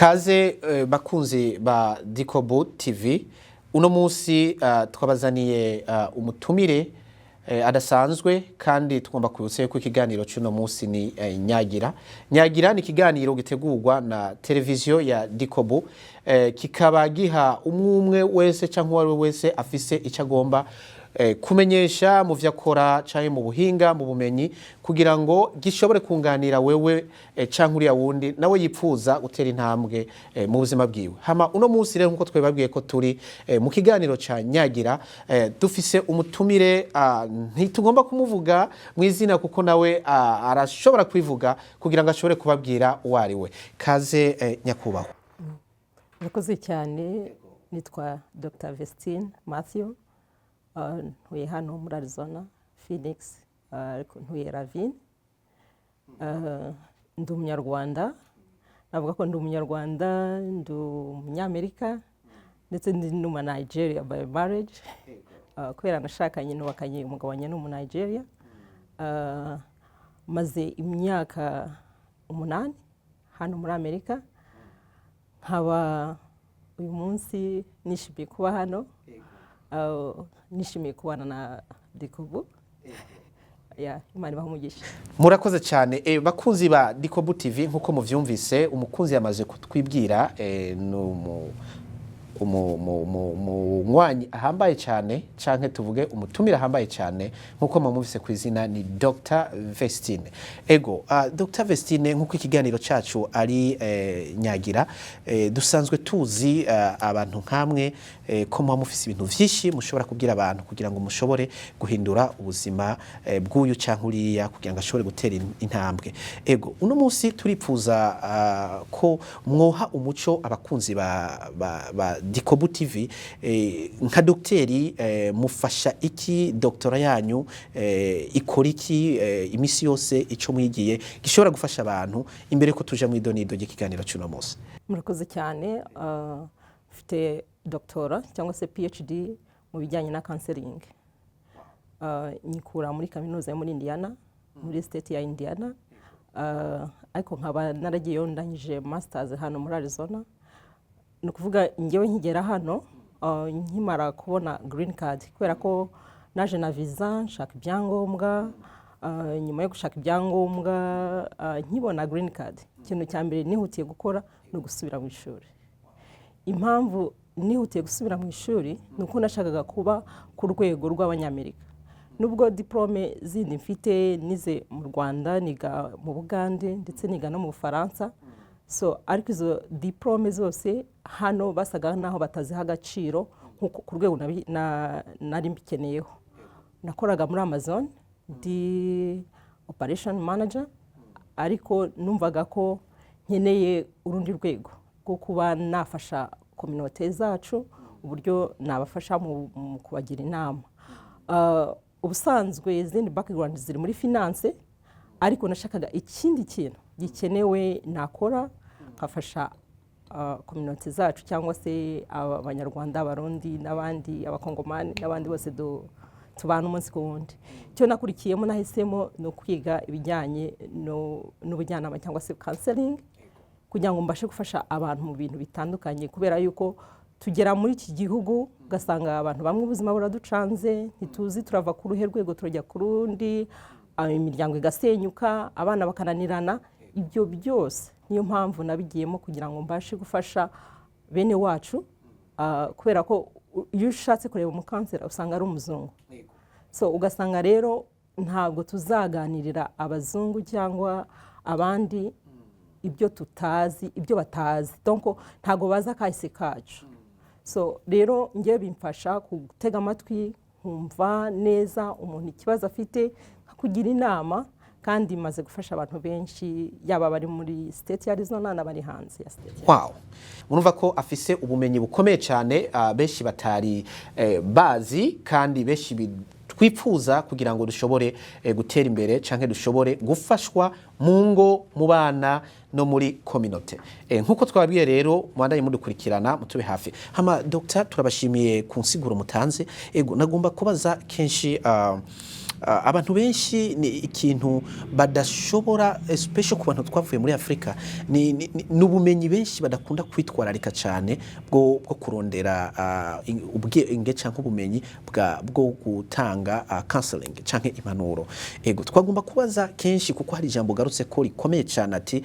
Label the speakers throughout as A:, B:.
A: Kaze bakunzi ba Dikobo TV uno munsi twabazaniye umutumire adasanzwe kandi tugomba kwibutsa ko ikiganiro cy'uno munsi ni Nyagira. Nyagira ni ikiganiro gitegurwa na televiziyo ya Dikobo kikaba giha umwe wese cyangwa uwo wese afise icyo agomba kumenyesha mu vyakora cyane mu buhinga mu bumenyi kugira ngo gishobore kunganira wewe cyangwa uriya wundi nawe yipfuza gutera intambwe mu buzima bwiwe. Hama uno munsi rero nkuko twebabwiye ko turi mu kiganiro ca Nyagira dufise umutumire ntitugomba kumuvuga mu izina kuko nawe arashobora kwivuga kugira ngo ashobore kubabwira uwari we. Kaze nyakubahwa.
B: Murakoze cyane, nitwa Dr. Vestine Matthew. Ntuye hano muri Arizona, Phoenix, ntuye Ravine. Ndi umunyarwanda, navuga ko ndi umunyarwanda, ndi umunyamerika, ndetse ndi n'umu-Nigeria by marriage. Kubera nashakanye nubakanye umugabo wanjye ni umu-Nigeria. Maze imyaka 8 hano muri Amerika. Nkaba uyu munsi nishimiye kuba hano. Nishimiye kubana na Dikobo. Imana ibahe umugisha.
A: Murakoze cyane bakunzi ba Dikobo TV nkuko muvyumvise umukunzi yamaze kutwibwira umwanyi ahambaye cyane canke tuvuge umutumira ahambaye cyane nkuko mumuvise ku izina ni Dr. Vestine. Dr. Vestine nkuko ikiganiro cacu ari Nyagira dusanzwe tuzi abantu nkamwe ko mufise ibintu vyinshi mushobora kubwira abantu kugira ngo mushobore guhindura ubuzima bw'uyu canke uriya kugira ngo ashobore gutera intambwe. Uno munsi turipfuza ko mwoha umuco abakunzi ba Dikobo TV nka dokteri mufasha iki doktora yanyu ikora iki imisi yose ico mwigiye gishobora gufasha abantu imbere ko tuja mu idonido y'ikiganiro cy'uno munsi.
B: Murakoze cyane, mfite doktora cyangwa se PhD mu bijyanye na counseling. Nyikura muri kaminuza yo muri Indiana, muri state ya Indiana. Ariko nkaba naragiye ndangije masters hano muri Arizona. Nukuvuga ngewe nkigera hano nkimara kubona green card kubera ko naje na visa nshaka ibyangombwa. Nyuma yo gushaka ibyangombwa nkibona green card, ikintu cya mbere nihutiye gukora no gusubira mu ishuri. Impamvu nihutiye gusubira mu ishuri nuko nashakaga kuba ku rwego rw'Abanyamerika. Nubwo diplome zindi mfite nize mu Rwanda, niga mu Bugande ndetse niga no mu Bufaransa. Ariko izo diplome zose hano basaga naho bataziha agaciro ku rwego nari mbikeneyeho. Nakoraga muri Amazon di operation manager, ariko numvaga ko nkeneye urundi rwego rwo kuba nafasha community zacu uburyo nabafasha mu kubagira inama. Ubusanzwe izindi background ziri muri finance, ariko nashakaga ikindi kintu gikenewe nakora kafasha community zacu cyangwa se abanyarwanda, abarundi n'abandi abakongomani n'abandi bose tubana umunsi ku wundi. Cyo nakurikiyemo nahisemo no kwiga ibijyanye n'ubujyanama cyangwa se counseling kugira ngo mbashe gufasha abantu mu bintu bitandukanye, kubera yuko tugera muri iki gihugu gasanga abantu bamwe ubuzima buraducanze, ntituzi turava ku ruhe rwego turajya ku rundi, imiryango igasenyuka, abana bakananirana. Ibyo byose niyo mpamvu nabigiyemo kugira ngo mbashe gufasha bene wacu, kubera ko iyo ushatse kureba umukansera usanga ari umuzungu. Ugasanga rero ntabwo tuzaganirira abazungu cyangwa abandi ibyo tutazi, ibyo batazi, donc ntago baza kahise kacu. Rero ngiye bimfasha gutega amatwi, nkumva neza umuntu ikibazo afite, kugira inama, kandi maze gufasha abantu benshi yaba bari muri state ya Arizona n'abari hanze ya state.
A: Wow, murumva ko afise ubumenyi bukomeye cyane benshi batari bazi, kandi benshi twipfuza kugira ngo dushobore gutera imbere canke dushobore gufashwa mu ngo, mu bana no muri community. Nkuko twabwiye rero mwandanye mudukurikirana mutube hafi. Hama Dr. turabashimiye ku nsiguro mutanze. Nagomba kubaza kenshi abantu benshi ni ikintu badashobora especially ku bantu twavuye muri Afrika n'ubumenyi benshi badakunda kwitwararika cyane bwo kurondera ubwenge cyangwa ubumenyi bwo gutanga counseling cyangwa impanuro. Ego twagomba kubaza kenshi kuko hari ijambo garutse ko rikomeye cyane ati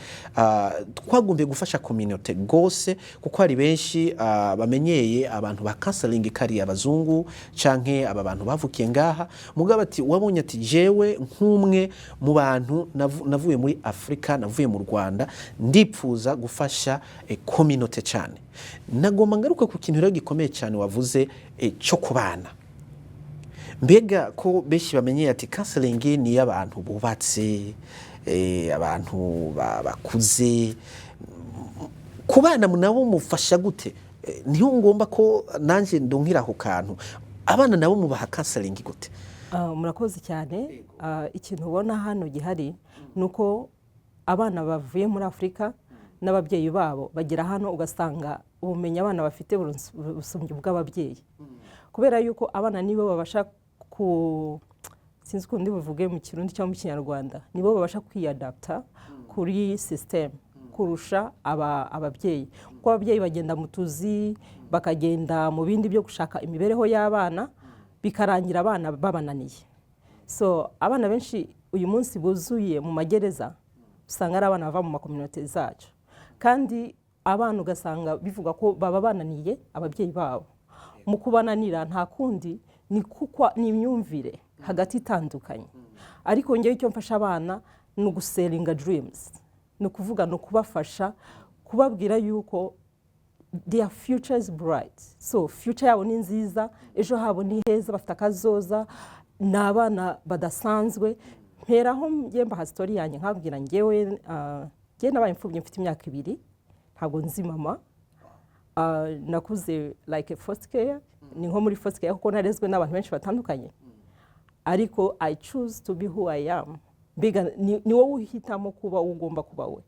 A: twagombe gufasha community gose kuko hari benshi bamenyeye abantu ba counseling kari abazungu canke aba bantu bavukiye ngaha mugabo ati wabonye ati jewe nk'umwe mu bantu navuye muri Afrika navuye mu Rwanda ndipfuza gufasha community cyane. Nagomba ngaruka ku kintu rero gikomeye cyane wavuze cyo kubana. Mbega ko beshi bamenyeye ati counseling ni y'abantu bubatse abantu bakuze kubana nabo mufasha gute? Niyo ngomba ko nanje ndonkira aho kantu abana nabo mubaha counseling gute?
B: Murakoze cyane. Ikintu ubona hano gihari nuko abana bavuye muri Afrika n'ababyeyi babo bagira hano ugasanga ubumenyi abana bafite busumbye bw'ababyeyi kubera yuko abana nibo babasha sinzi ko ndi buvuge mu Kirundi cyangwa mu Kinyarwanda nibo babasha kwiyadapta kuri system kurusha ababyeyi kuko ababyeyi bagenda mu tuzi bakagenda mu bindi byo gushaka imibereho y'abana bikarangira abana babananiye. So abana benshi uyu munsi buzuye mu magereza usanga ari abana bava mu makominote zacu kandi abana ugasanga bivuga ko baba bananiye ababyeyi babo mu kubananira nta kundi ni kuko ni imyumvire hagati itandukanye ariko ngewe icyo mfasha abana ni uguselinga dreams ni ukuvuga no kubafasha kubabwira yuko their future is bright. So future yabo ni nziza ejo habo ni heza bafite akazoza n'abana badasanzwe. Mperaho mba story yanjye nkabwira ngewe nabaye imfubyi mfite imyaka 2 ntabwo nzi mama nakuze like a foster care ni nko muri foster care kuko narezwe n'abantu benshi batandukanye ariko I choose to be who I am. Biga ni wowe uhitamo kuba ugomba kuba we.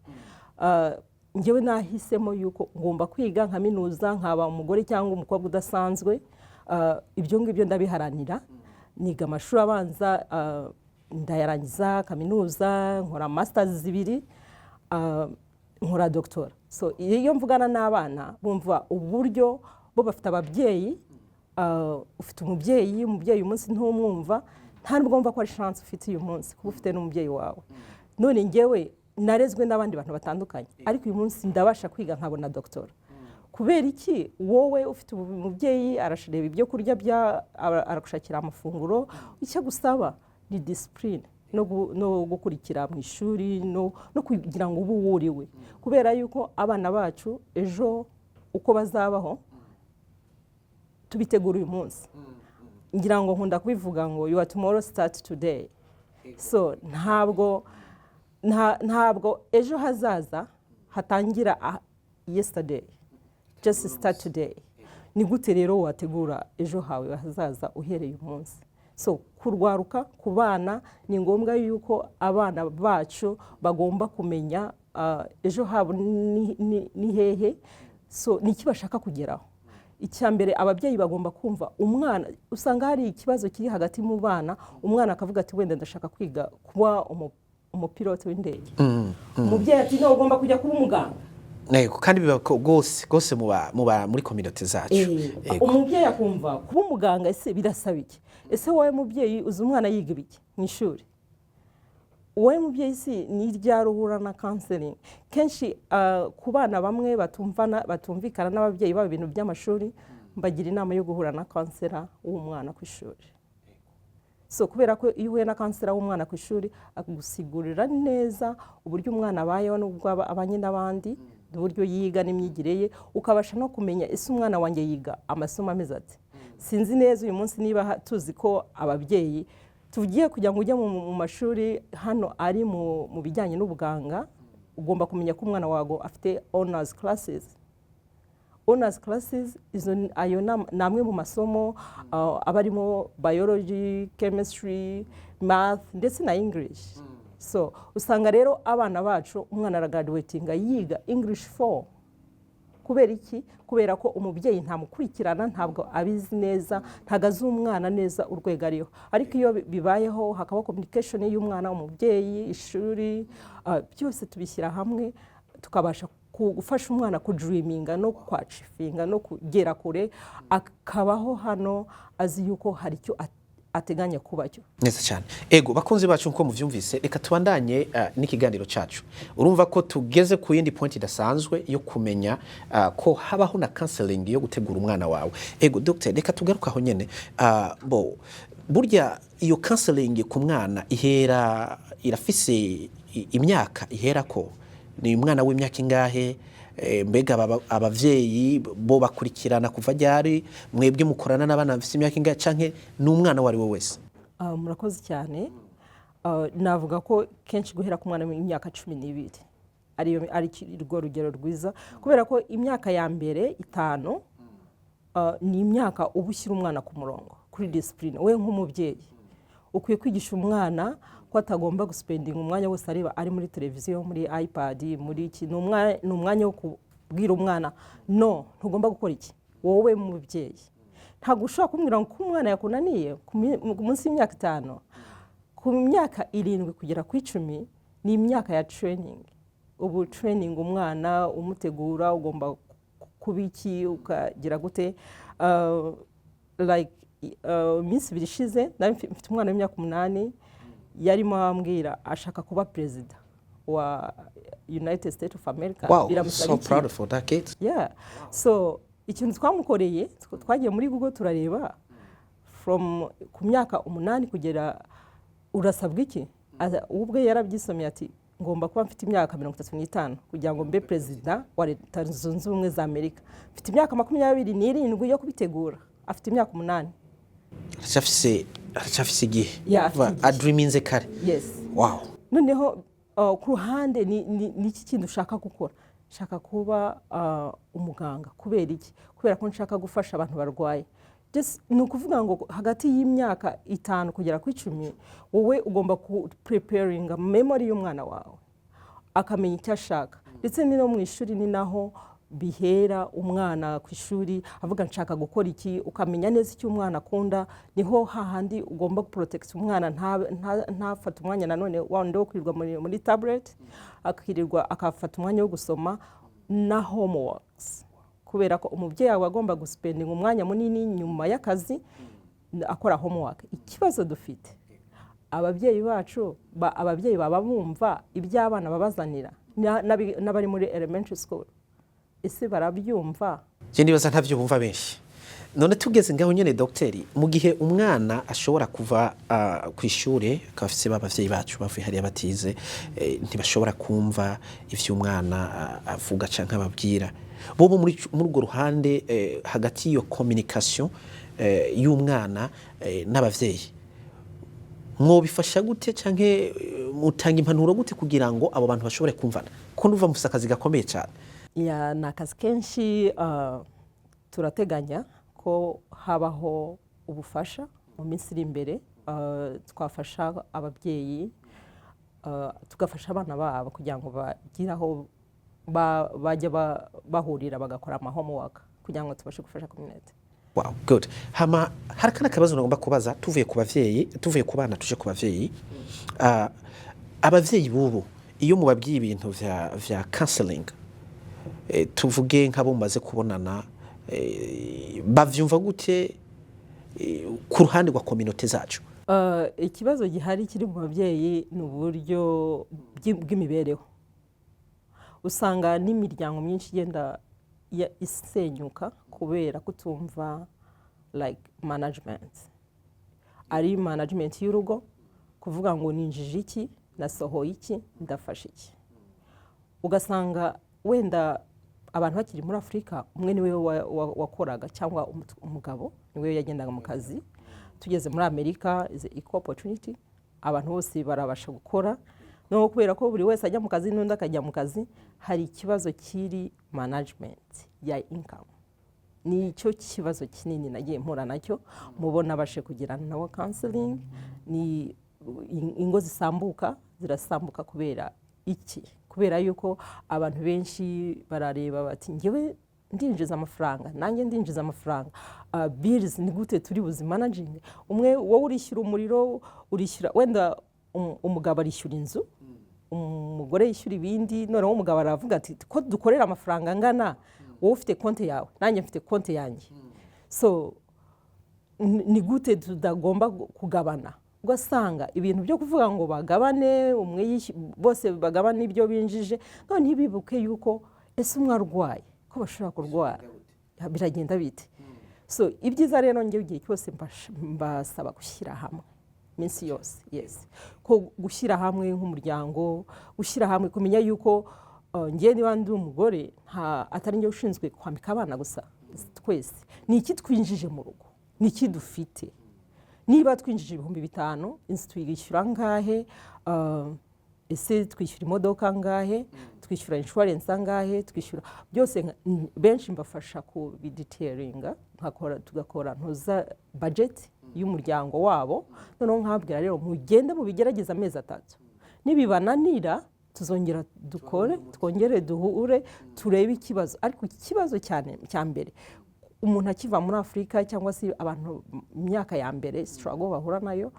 B: Ngewe nahisemo yuko ngomba kwiga nkaminuza nkaba umugore cyangwa umukobwa udasanzwe. Ibyo ngibyo ndabiharanira niga amashuri abanza ndayarangiza kaminuza nkora masters 2 nkora doctora. So iyo mvugana n'abana bumva uburyo bo bafite ababyeyi ufite umubyeyi umunsi ntumwumva nta nubwo mva ko ari chance ufite uyu munsi kuba ufite n'umubyeyi wawe. None ngewe narezwe n'abandi bantu batandukanye ariko uyu munsi ndabasha kwiga nkabona doctora kubera iki wowe ufite umubyeyi arashireba ibyo kurya arakushakira amafunguro icyo gusaba ni discipline no gukurikira mu ishuri no kugira ngo ubu wuriwe kubera yuko abana bacu ejo uko bazabaho tubitegura uyu munsi ngira ngo nkunda kubivuga ngo your tomorrow start today. So ntabwo ejo hazaza hatangira yesterday, just start today. Ni gute rero wategura ejo hawe hazaza uhereye umunsi? So kurwaruka ku bana ni ngombwa yuko abana bacu bagomba kumenya ejo habo ni hehe, so niki bashaka kugeraho. Icyambere ababyeyi bagomba kumva umwana usanga hari ikibazo kiri hagati mu bana, umwana akavuga ati wenda ndashaka kwiga kuba umupilote w'indege. Umubyeyi ati no ugomba kujya kuba umuganga.
A: Nego kandi biba gose muba muri community zacu.
B: Umubyeyi akumva kuba umuganga ese birasaba iki? Ese wowe mubyeyi uzi umwana yiga ibiki mu ishuri? Wowe mubyeyi si ni ryaruhura na counseling. Kenshi ku bana bamwe batumvikana n'ababyeyi babo ibintu by'amashuri mbagira inama yo guhura na counselor w'umwana ku ishuri. So kubera ko iyo uhuye na counselor w'umwana ku ishuri akugusigurira neza uburyo umwana abayeho n'ubwo abanye n'abandi, uburyo yiga n'imyigire ye, ukabasha no kumenya ese umwana wanjye yiga amasomo ameze ati. Sinzi neza uyu munsi niba tuzi ko ababyeyi tugiye kugira ngo ujye mu mashuri hano ari mu bijyanye n'ubuganga, ugomba kumenya ko umwana wago afite honors classes. Honors classes ayo namwe mu masomo abarimo biology, chemistry, math ndetse na English. So usanga rero abana bacu umwana aragraduatinga yiga English 4 kubera iki kubera ko umubyeyi ntamukurikirana ntabwo abizi neza ntago azi umwana neza urwego ariho ariko iyo bibayeho hakaba communication y'umwana umubyeyi ishuri byose tubishyira hamwe tukabasha gufasha umwana kudreaminga no kwachifinga no kugera kure akabaho hano azi yuko hari icyo ateganya kuba cyo
A: neza cyane ego bakunzi bacu nko muvyumvise reka tubandanye n'ikiganiro cacu urumva ko tugeze ku yindi point idasanzwe yo kumenya ko habaho na counseling yo gutegura umwana wawe ego doctor reka tugaruka aho nyene burya iyo counseling ku mwana irafise imyaka ihera ko ni umwana w'imyaka ingahe mbega abavyeyi bo bakurikirana kuva ryari mwebwe mukorana n'abana bafite imyaka ingahe canke n'umwana wari we wese
B: murakoze cyane navuga ko kenshi guhera ku mwana w'imyaka 12 ari rwo rugero rwiza kubera ko imyaka ya mbere 5 ni imyaka ubushyira umwana ku murongo kuri discipline we nk'umubyeyi ukwiye kwigisha umwana ko atagomba guspendinga umwanya wose ari muri televiziyo muri iPad muri iki ni umwanya wo kubwira umwana no ntugomba gukora iki wowe mubyeyi ntabwo ushobora kumwira ko umwana yakunaniye munsi y'imyaka 5 ku myaka 7 kugera ku 10 ni imyaka ya training ubu training umwana umutegura ugomba kubiki ukagira gute like minsi birishize mfite umwana w'imyaka 8 yarimo ambwira ashaka kuba president wa United States of America.
A: Wow, so proud for that kid.
B: Yeah. So ikintu twamukoreye twagiye muri Google turareba from ku myaka 8 kugera urasabwa iki ubwe yarabyisomye ati ngomba kuba mfite imyaka 35 kugira ngo mbe president wa Leta Zunze Ubumwe za Amerika. Mfite imyaka 27 yo kubitegura. Afite imyaka 8.
A: Arachafise igihe adreaminze kare.
B: Yes.
A: Wow.
B: Noneho ku ruhande ni iki kintu ushaka gukora? Nshaka kuba umuganga kubera iki? Kubera ko nshaka gufasha abantu barwaye. Just ni ukuvuga ngo hagati y'imyaka 5 kugera ku 10 wowe ugomba ku preparing memory y'umwana wawe akamenya icyo ashaka ndetse no mu ishuri ni naho bihera umwana ku ishuri avuga nshaka gukora iki ukamenya neza icyo umwana akunda niho hahandi ugomba protect umwana ntafata umwanya nanone wande wo kwirirwa muri tablet akirirwa akafata umwanya wo gusoma na homeworks kubera ko umubyeyi wawe agomba guspendinga umwanya munini nyuma y'akazi akora homework. Ikibazo dufite ababyeyi bacu ababyeyi baba bumva iby'abana babazanira n'abari muri elementary school ese barabyumva
A: je ndibaza ntavyo bumva benshi. None tugeze ngaho nyene docteri mu gihe umwana ashobora kuva ku ishure akafise babavyeyi bacu bavuye hariya batize ntibashobora kumva ivyo umwana avuga canke ababwira bobo muri urwo ruhande hagati yo communication y'umwana n'abavyeyi mwobifasha gute canke mutanga impanuro gute kugira ngo abo bantu bashobore kumvana ko nduva mufise akazi gakomeye cyane?
B: Ya nakazi kenshi turateganya ko habaho ubufasha mu minsi iri imbere twafasha ababyeyi tugafasha abana babo kugira ngo bagiraho bajya bahurira bagakora homework kugira ngo tubashe gufasha community.
A: Wow, good. Hama harakana kabazo nagomba kubaza tuvuye ku bavyeyi tuvuye ku bana tuje ku bavyeyi abavyeyi bubu iyo mubabwiye ibintu vya counseling tuvuge nk'abo mumaze kubonana bavyumva gute ku ruhande rwa community zacu?
B: Ikibazo gihari kiri mu babyeyi ni uburyo bw'imibereho usanga n'imiryango myinshi igenda isenyuka kubera kutumva like management ari management y'urugo kuvuga ngo ninjije iki nasohoye iki ndafasha iki ugasanga wenda abantu bakiri muri Afrika umwe niwe wakoraga cyangwa umugabo niwe yagendaga mu kazi tugeze muri Amerika is equal opportunity abantu bose barabasha gukora no kubera ko buri wese ajya mu kazi n'undi akajya mu kazi hari ikibazo kiri management ya income nicyo kibazo kinini nagiye mpura nacyo mubona bashe kugirana nawe counseling ni ingo zirasambuka kubera iki kubera yuko abantu benshi barareba bati ngewe ndinjiza amafaranga nanjye ndinjiza amafaranga bills ni gute turi buzi managing umwe wowe urishyura umuriro urishyura wenda umugabo arishyura inzu umugore yishyura ibindi noneho umugabo aravuga ati ko dukorera amafaranga angana wowe ufite konti yawe nanjye mfite konti yanjye so ni gute tudagomba kugabana ugasanga ibintu byo kuvuga ngo bagabane umwe bose bagabane ibyo binjije none ntibibuke yuko ese umwe arwaye ko bashobora kurwara biragenda bite so ibyiza rero ngewe igihe cyose mbasaba gushyira hamwe minsi yose yes ko gushyira hamwe nk'umuryango gushyira hamwe kumenya yuko ngewe niba ndi umugore atari njye ushinzwe kwambika abana gusa twese ni iki twinjije mu rugo ni iki dufite niba twinjije 5,000 inzu tuyishyura angahe ese twishyura imodoka angahe twishyura insurance angahe twishyura byose benshi mbafasha ku bidetailinga tugakora ntuza budget y'umuryango wabo noneho nkabwira rero mugende mu bigerageza amezi 3 nibibananira tuzongera dukore twongere duhure turebe ikibazo ariko ikibazo cyane cya mbere umuntu akiva muri Afrika cyangwa se abantu imyaka ya mbere struggle bahura nayo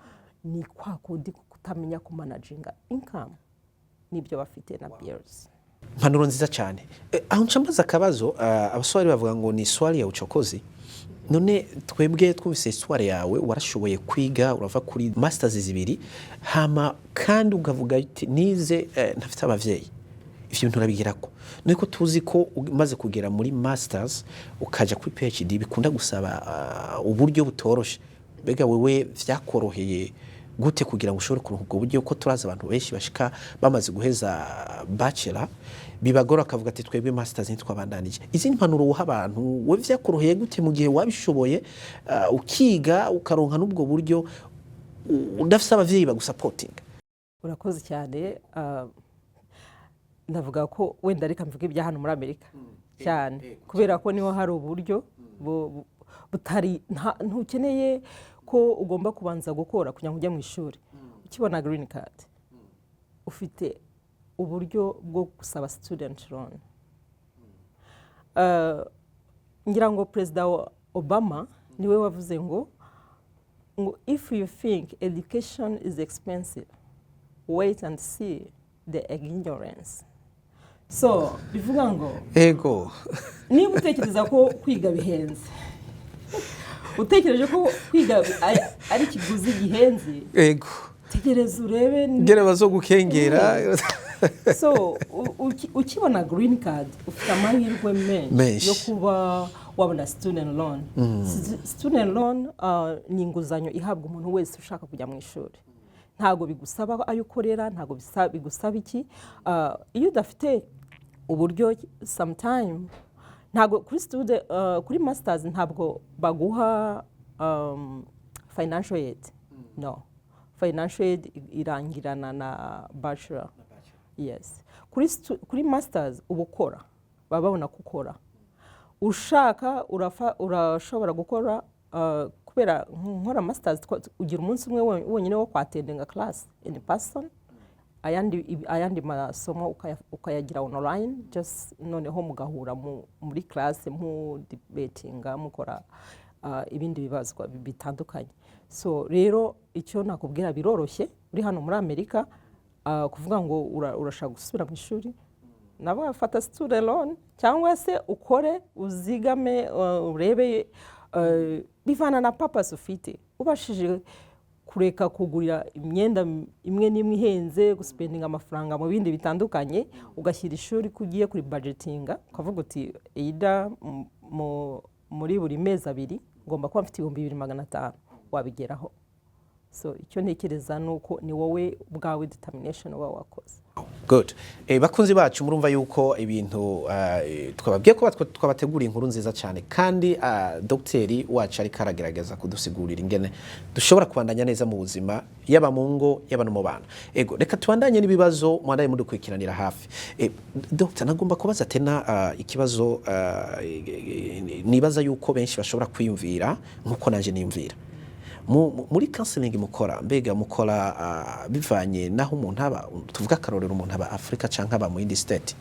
B: ni kwa kudi kutamenya ku managinga income nibyo bafite na bills.
A: Mpanuro nziza cyane aho ncambaza akabazo abaswari bavuga ngo ni swali ya uchokozi none twebwe twumvise histoire yawe warashoboye kwiga urava kuri masters 2 hama kandi ugavuga ati nize ntafite abavyeyi ivyo bintu urabigirako niko tuzi ko umaze kugera muri masters ukaja kuri PhD bikunda gusaba uburyo butoroshe bega wewe vyakoroheye gute kugira ngo ushobore kuronka ubwo buryo ko turaza abantu benshi bashika bamaze guheza bachelor bibagora akavuga ati twebwe masters ntitwabandanije izindi mpanuro uha abantu we vyakoroheye gute mu gihe wabishoboye ukiga ukaronka n'ubwo buryo udafite abavyeyi bagusupporting.
B: Urakoze cyane ndavuga ko wenda reka mvuge ibya hano muri Amerika cyane kubera ko niho hari uburyo butari ntukeneye ko ugomba kubanza gukora kugira ngo ujye mu ishuri ukibona green card ufite uburyo bwo gusaba student loan ngira ngo President Obama niwe wavuze ngo if you think education is expensive wait and see the ignorance so bivuga ngo
A: ego
B: niba utekereza ko kwiga bihenze utekereje ko kwiga ari kiguzi gihenze
A: ego
B: tegereza urebe
A: ngere bazo gukengera
B: so ukibona green card ufite amahirwe menshi yo kuba wabona student loan student loan ni inguzanyo ihabwa umuntu wese ushaka kujya mu ishuri ntago bigusaba ayo ukorera ntago bigusaba iki iyo udafite uburyo sometime ntago kuri student kuri masters ntabwo baguha financial aid no financial aid irangirana na bachelor yes kuri masters ubukora bababona gukora ushaka urashobora gukora kubera nkora masters ugira umunsi umwe wonyine wo kwatendinga class in person ayandi masomo ukayagira online just noneho mugahura muri class mu debatinga mukora ibindi bibazwa bitandukanye so rero icyo nakubwira biroroshye uri hano muri Amerika kuvuga ngo urashaka gusubira mu ishuri nabo afata student loan cyangwa se ukore uzigame urebe bivana na purpose ufite ubashije kureka kugurira imyenda imwe n'imwe ihenze guspendinga amafaranga mu bindi bitandukanye ugashyira ishuri kugiye kuri budgetinga ukavuga uti either muri buri mezi 2 ngomba kuba mfite 2,500 wabigeraho so icyo ntekereza nuko ni wowe bwawe determination wawe wakoze.
A: Good. Bakunzi bacu murumva yuko ibintu twababwiye ko twabategura inkuru nziza cyane kandi docteur wacu ari karagerageza kudusigurira ingene dushobora kubandanya neza mu buzima yaba mu ngo yaba no mu bana. Ego reka tubandanye nibibazo mwandaye mudukwikiranira hafi. Doctor nagomba kubaza tena ikibazo nibaza yuko benshi bashobora kwiyumvira nkuko nanje niyumvira. Muri counseling mukora mbega mukora bivanye naho umuntu aba tuvuga karorero umuntu aba Afrika canka aba mu indi state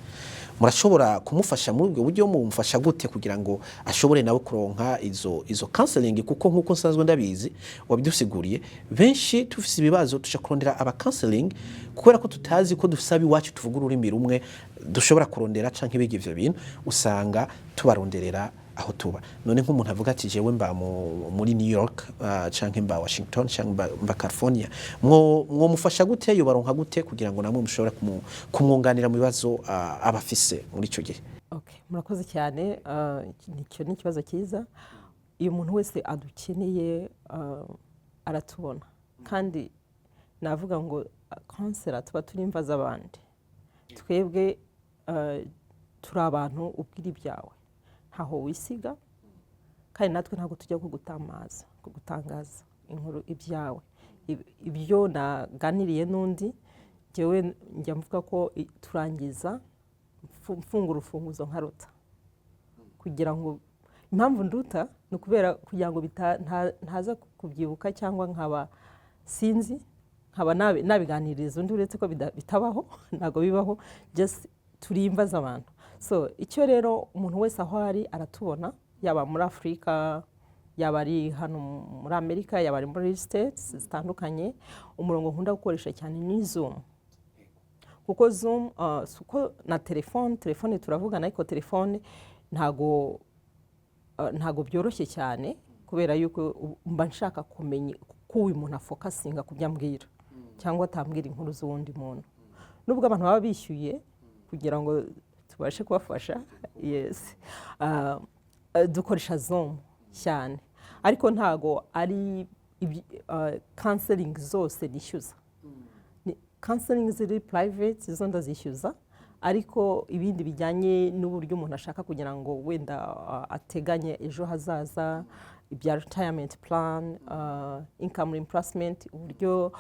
A: murashobora kumufasha muri ubwo buryo mumufasha gute kugira ngo ashobore nawe kuronka izo counseling kuko nkuko nsanzwe ndabizi wabidusiguriye benshi tufise ibibazo tusha kurondera aba counseling kubera ko tutazi ko dufisa iwacu tuvuga ururimi rumwe dushobora kurondera canke ibigi ivyo bintu usanga tubaronderera aho tuba none nk'umuntu avuga ati jewe mba muri New York canke mba Washington canke mba California mwo mufasha gute yo baronka gute kugira ngo namwe mushobora kumwunganira mu bibazo abafise muri ico gihe
B: okay murakoze cyane nicyo ni kibazo cyiza iyo umuntu wese adukeneye aratubona kandi navuga ngo counselor tuba turi imva z'abandi twebwe turi abantu ubwira ibyawe ntaho wisiga kandi natwe ntabwo tujya kugutangaza inkuru ibyawe ibyo naganiriye n'undi jewe njya mvuga ko turangiza mfungura urufunguzo nkaruta kugira ngo impamvu nduta ni ukubera kugira ngo ntaza kubyibuka cyangwa nkaba sinzi nkaba nabiganiriza undi uretse ko bitabaho ntabwo bibaho just turi imva z'abantu so icyo rero umuntu wese aho ari aratubona yaba muri Afrika yaba ari hano muri Amerika yaba ari muri states zitandukanye umurongo nkunda gukoresha cyane ni Zoom kuko Zoom suko na telefone turavugana ariko telefone ntago byoroshye cyane kubera yuko mba nshaka kumenya ko uyu muntu afokasinga kubyambwira cyangwa atambwira inkuru z'uwundi muntu nubwo abantu baba bishyuye kugira ngo tubashe kubafasha yes dukoresha Zoom cyane ariko ntago ari counseling zose nishyuza counseling ziri private izo ndazishyuza ariko ibindi bijyanye n'uburyo umuntu ashaka kugira ngo wenda ateganye ejo hazaza ibya retirement plan income reimbursement uburyo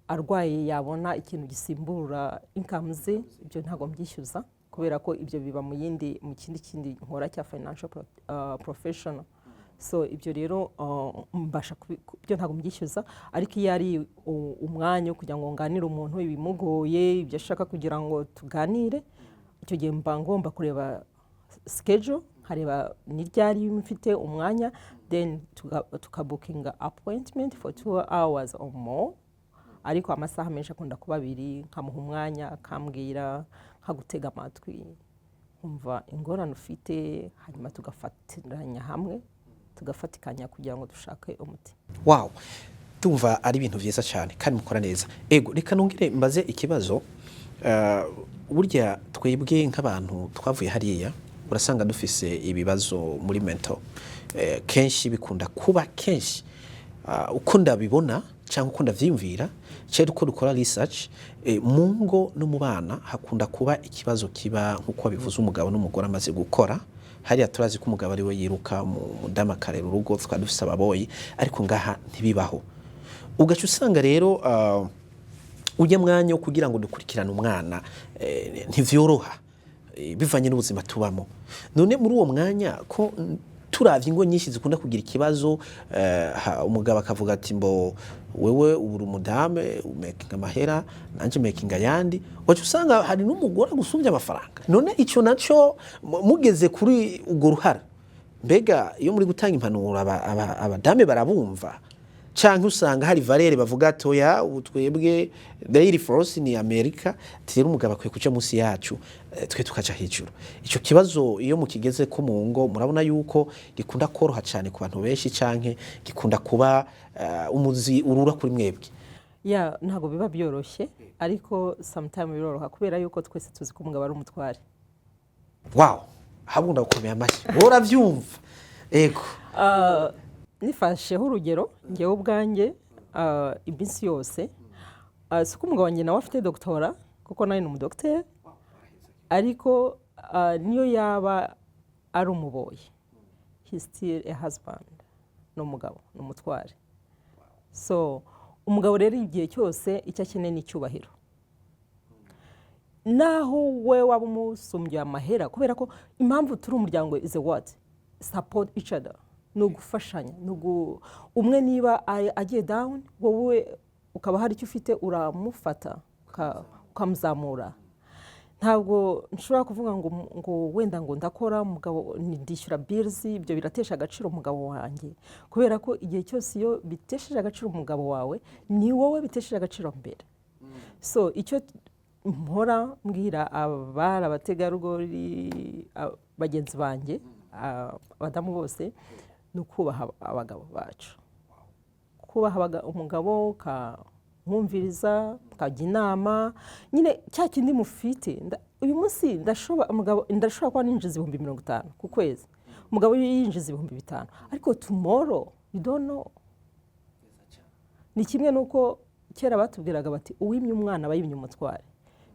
B: arwaye yabona ikintu gisimbura income ze ibyo ntago mbyishyuza kubera ko ibyo biba mu kindi nkora cya financial professional so ibyo rero mbasha byo ntago mbyishyuza ariko iyo ari umwanya kugira ngo nganire umuntu ibimugoye ibyo ashaka kugira ngo tuganire icyo gihe mba ngomba kureba schedule hareba ni ryari mfite umwanya then tukabukinga appointment for 2 hours or more ariko amasaha menshi akunda kuba 2 nkamuha umwanya akambwira nkagutega amatwi umva ingorane ufite hanyuma tugafatiranya hamwe tugafatikanya kugira ngo dushake umuti
A: wow tumva ari ibintu byiza cyane kandi mukora neza ego reka nongere mbaze ikibazo burya twebwe nk'abantu twavuye hariya urasanga dufise ibibazo muri mental kenshi bikunda kuba kenshi uko ndabibona cyangwa uko ndavyimvira cyo uko dukora research mu ngo no mu bana hakunda kuba ikibazo kiba nkuko bivuze umugabo n'umugore amaze gukora hariya turazi ko umugabo ari we yiruka mu mudama karera urugo twadufise ababoyi ariko ngaha ntibibaho ugacu usanga rero ujye mwanya kugira ngo dukurikirane umwana ntivyoroha bivanye n'ubuzima tubamo none muri uwo mwanya ko turavye ingo nyinshi zikunda kugira ikibazo umugabo akavuga ati mbo wewe ubura umudame umakinga amahera nanje makinga yandi wacu usanga hari n'umugore gusumbya amafaranga none ico naco mugeze kuri ugo ruhara mbega iyo muri gutanga impanuro abadame barabumva canke usanga hari valere bavuga toya utwebwe daily force ni Amerika tiri umugabo akwiye kuca munsi yacu twe tukaja hejuru ico kibazo iyo mukigeze ko mu ngo murabona yuko gikunda koroha cyane ku bantu benshi canke gikunda kuba umuzi urura kuri mwebwe
B: ya ntago biba byoroshye ariko sometime biroroha kubera yuko twese tuzi ko umugabo ari umutware
A: wow habunda gukomeye amashi uravyumva ego
B: nifasheho urugero ngewe ubwanjye iminsi yose siko umugabo wanjye nawe afite doctora kuko nawe ni umudokiteri ariko niyo yaba ari umuboyi he still a husband ni umugabo ni umutware so umugabo rero igihe cyose icyo akeneye ni icyubahiro naho we waba umusumbye amahera kubera ko impamvu turi umuryango is a what support each other no gufashanya umwe niba agiye down wowe ukaba hari icyo ufite uramufata ukamuzamura ntabwo nshobora kuvuga ngo wenda ngo ndakora umugabo ndishyura bills ibyo biratesha agaciro umugabo wanjye kubera ko igihe cyose iyo bitesheje agaciro umugabo wawe ni wowe bitesheje agaciro mbere so icyo mpora mbwira abari abategarugori bagenzi banjye abadamu bose ni ukubaha abagabo bacu kubaha umugabo ukamwumviriza ukajya inama nyine cya kindi mufite uyu munsi ndashobora kuba ninjiza 50,000 ku kwezi umugabo yinjiza 5,000 ariko tomorrow you don't know ni kimwe nuko kera batubwiraga bati uwimye umwana bayimye umutware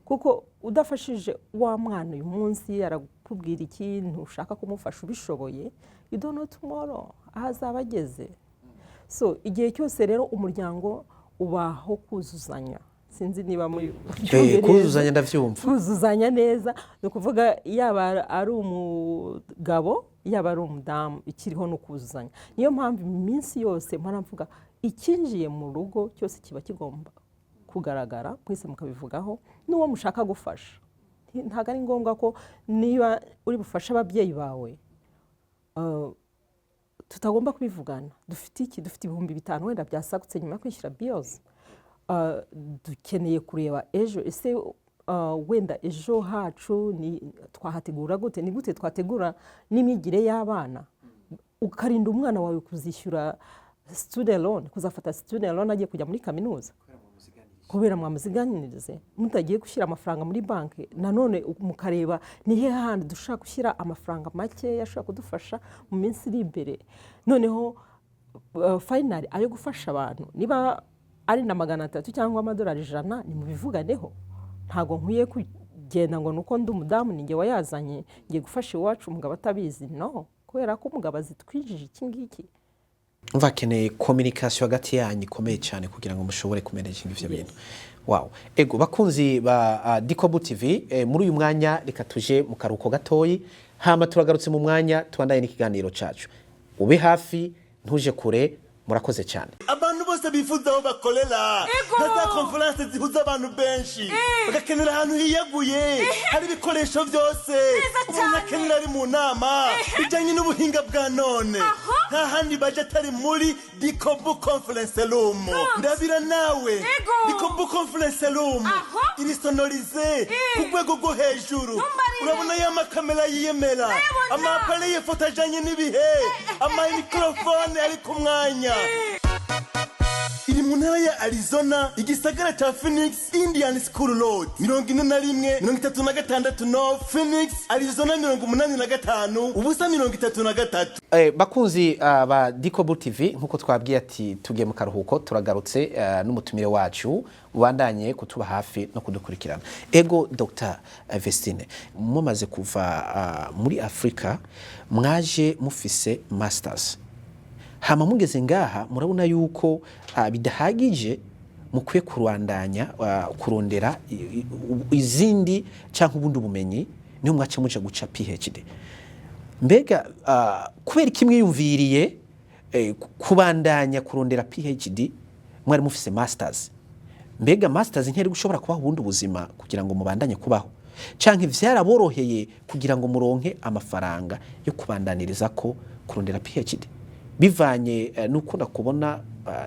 B: kuko udafashije wa mwana uyu munsi arakubwira ikintu ushaka kumufasha ubishoboye you don't know tomorrow ahazaba ageze so igihe cyose rero umuryango ubaho kuzuzanya sinzi niba muri
A: kuzuzanya ndavyumva
B: kuzuzanya neza no kuvuga yaba ari umugabo yaba ari umudamu ikiriho no kuzuzanya niyo mpamvu iminsi yose mpora mvuga ikinjiye mu rugo cyose kiba kigomba kugaragara kwese mukabivugaho n'uwo mushaka gufasha ntago ari ngombwa ko niba uri bufasha ababyeyi bawe tutagomba kubivugana dufite 5,000 wenda byasagutse nyuma kwishyura bills dukeneye kureba ejo ese wenda ejo hacu ni twahategura gute ni gute twategura n'imigire y'abana ukarinda umwana wawe kuzishyura student loan kuzafata student loan agiye kujya muri kaminuza kubera mwamuziganirize mutagiye gushyira amafaranga muri banki nanone mukareba ni he handi dushaka gushyira amafaranga make yashobora kudufasha mu minsi iri imbere noneho finally ayo gufasha abantu niba ari na 300 cyangwa amadolari 100 ni mubivuganeho ntago nkwiye kugenda ngo nuko ndi umudamu ninge wayazanye ngiye gufasha iwacu umugabo atabizi no kubera ko umugabo azitwijije iki ngiki
A: umva keneye communication hagati yanyu ikomeye cyane kugira ngo mushobore kumanage ivyo bintu wow ego bakunzi ba Dikobu TV muri uyu mwanya reka tuje mu karuko gatoyi hama turagarutse mu mwanya tubandaye n'ikiganiro cacu ube hafi ntuje kure murakoze cyane
C: abantu bose bifuza aho bakorera na conference zihuza abantu benshi bagakenera ahantu hiyaguye hari ibikoresho byose umuntu akenera ari mu nama bijyanye n'ubuhinga bwa none nta handi baje atari muri Dikobu conference room ndabira nawe Dikobu conference room iri sonorize ku rwego rwo hejuru urabona ya makamera yiyemera amapane y'ifoto ajyanye n'ibihe amamikrofone ari ku mwanya iri mu ntara ya Arizona igisagara cya Phoenix Indian School Road 41-36 North Phoenix Arizona 85 ubusa 33
A: bakunzi ba Dikobu TV nkuko twabwiye ati tugiye mu karuhuko turagarutse n'umutumire wacu ubandanye kutuba hafi no kudukurikirana ego Dr. Vestine mumaze kuva muri Afrika mwaje mufise masters hama mugeze ngaha murabona yuko bidahagije mukwiye kurwandanya kurondera izindi cyangwa ubundi bumenyi niyo mwace muje guca PhD mbega kubera kimwe yumviriye kubandanya kurondera PhD mwari mufise masters mbega masters ntiyari gushobora kubaho ubundi ubuzima kugira ngo mubandanye kubaho canke vyaraboroheye kugira ngo muronke amafaranga yo kubandaniriza ko kurondera PhD bivanye nuko nakubona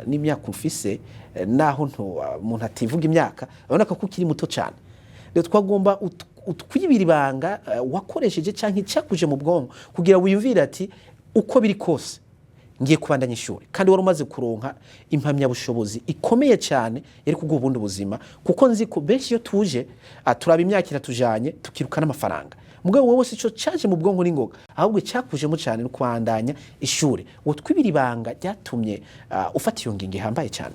A: n'imyaka ufise naho umuntu ativuga imyaka urabona ko ukiri muto cyane rero twagomba utwibira ibanga wakoresheje canke cyakuje mu bwonko kugira wiyumvire ati uko biri kose ngiye kubandanya ishuri kandi wari umaze kuronka impamya bushobozi ikomeye cyane yari kuguha ubundi buzima kuko nzi ko benshi yo tuje turaba imyaka iratujanye tukirukana amafaranga mugabo wowe sico cyaje mu bwonko n'ingoga ahubwo cyakujemo cyane no kwandanya ishuri wo twibira ibanga ryatumye ufata iyo ngingo ihambaye cyane